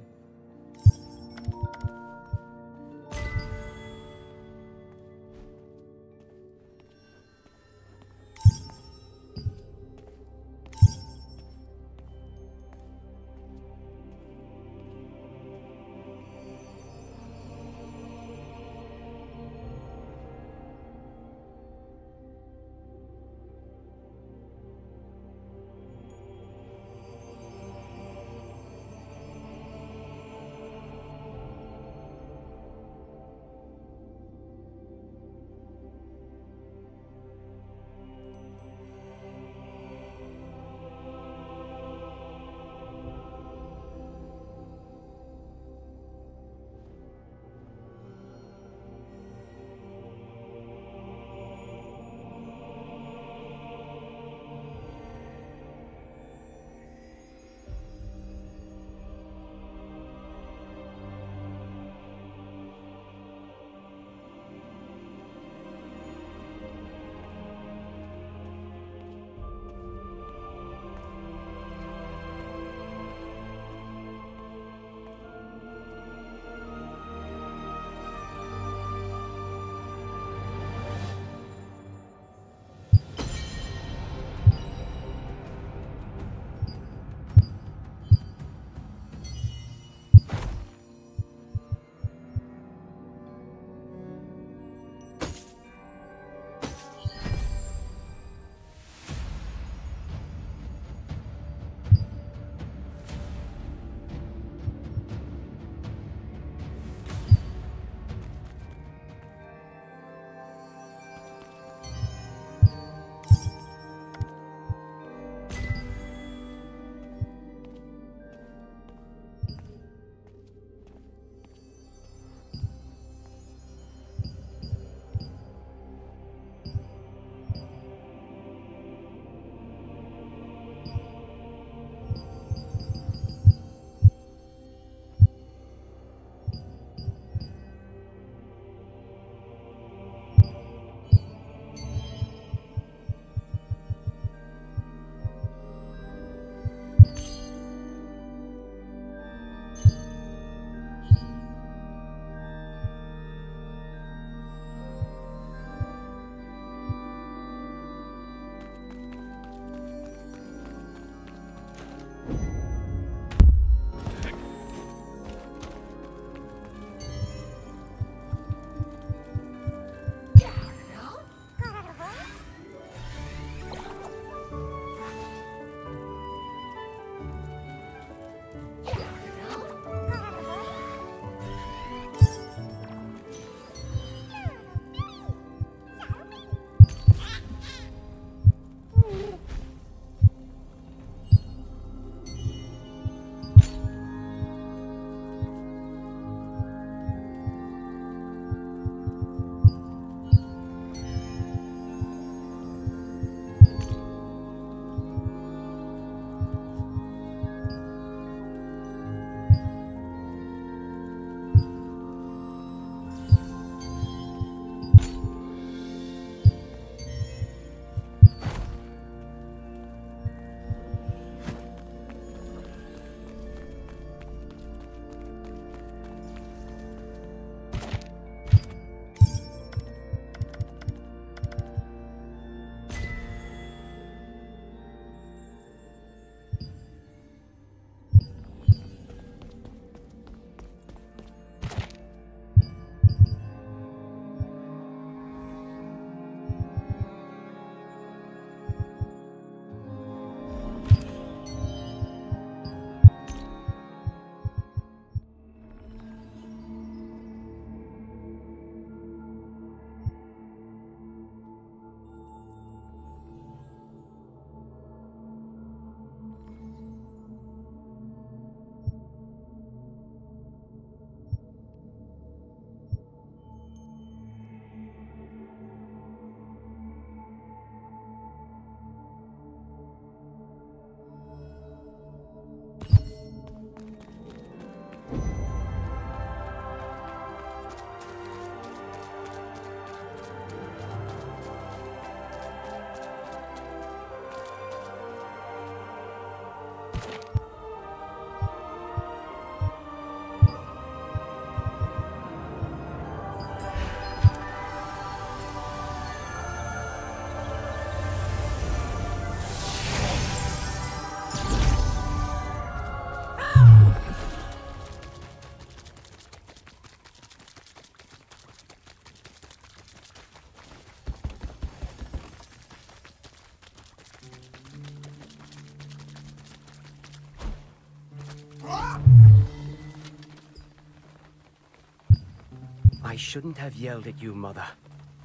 I shouldn't have yelled at you, Mother.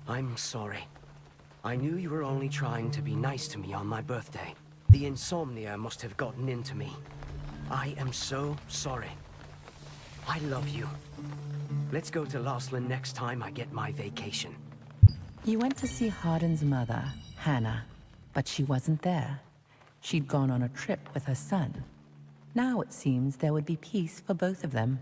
I'm sorry. I knew you were only trying to be nice to me on my birthday. The insomnia must have gotten into me. I am so sorry. I love you. Let's go to Losland next time I get my vacation. You went to see Hardin's mother, Hannah, but she wasn't there. She'd gone on a trip with her son. Now it seems there would be peace for both of them.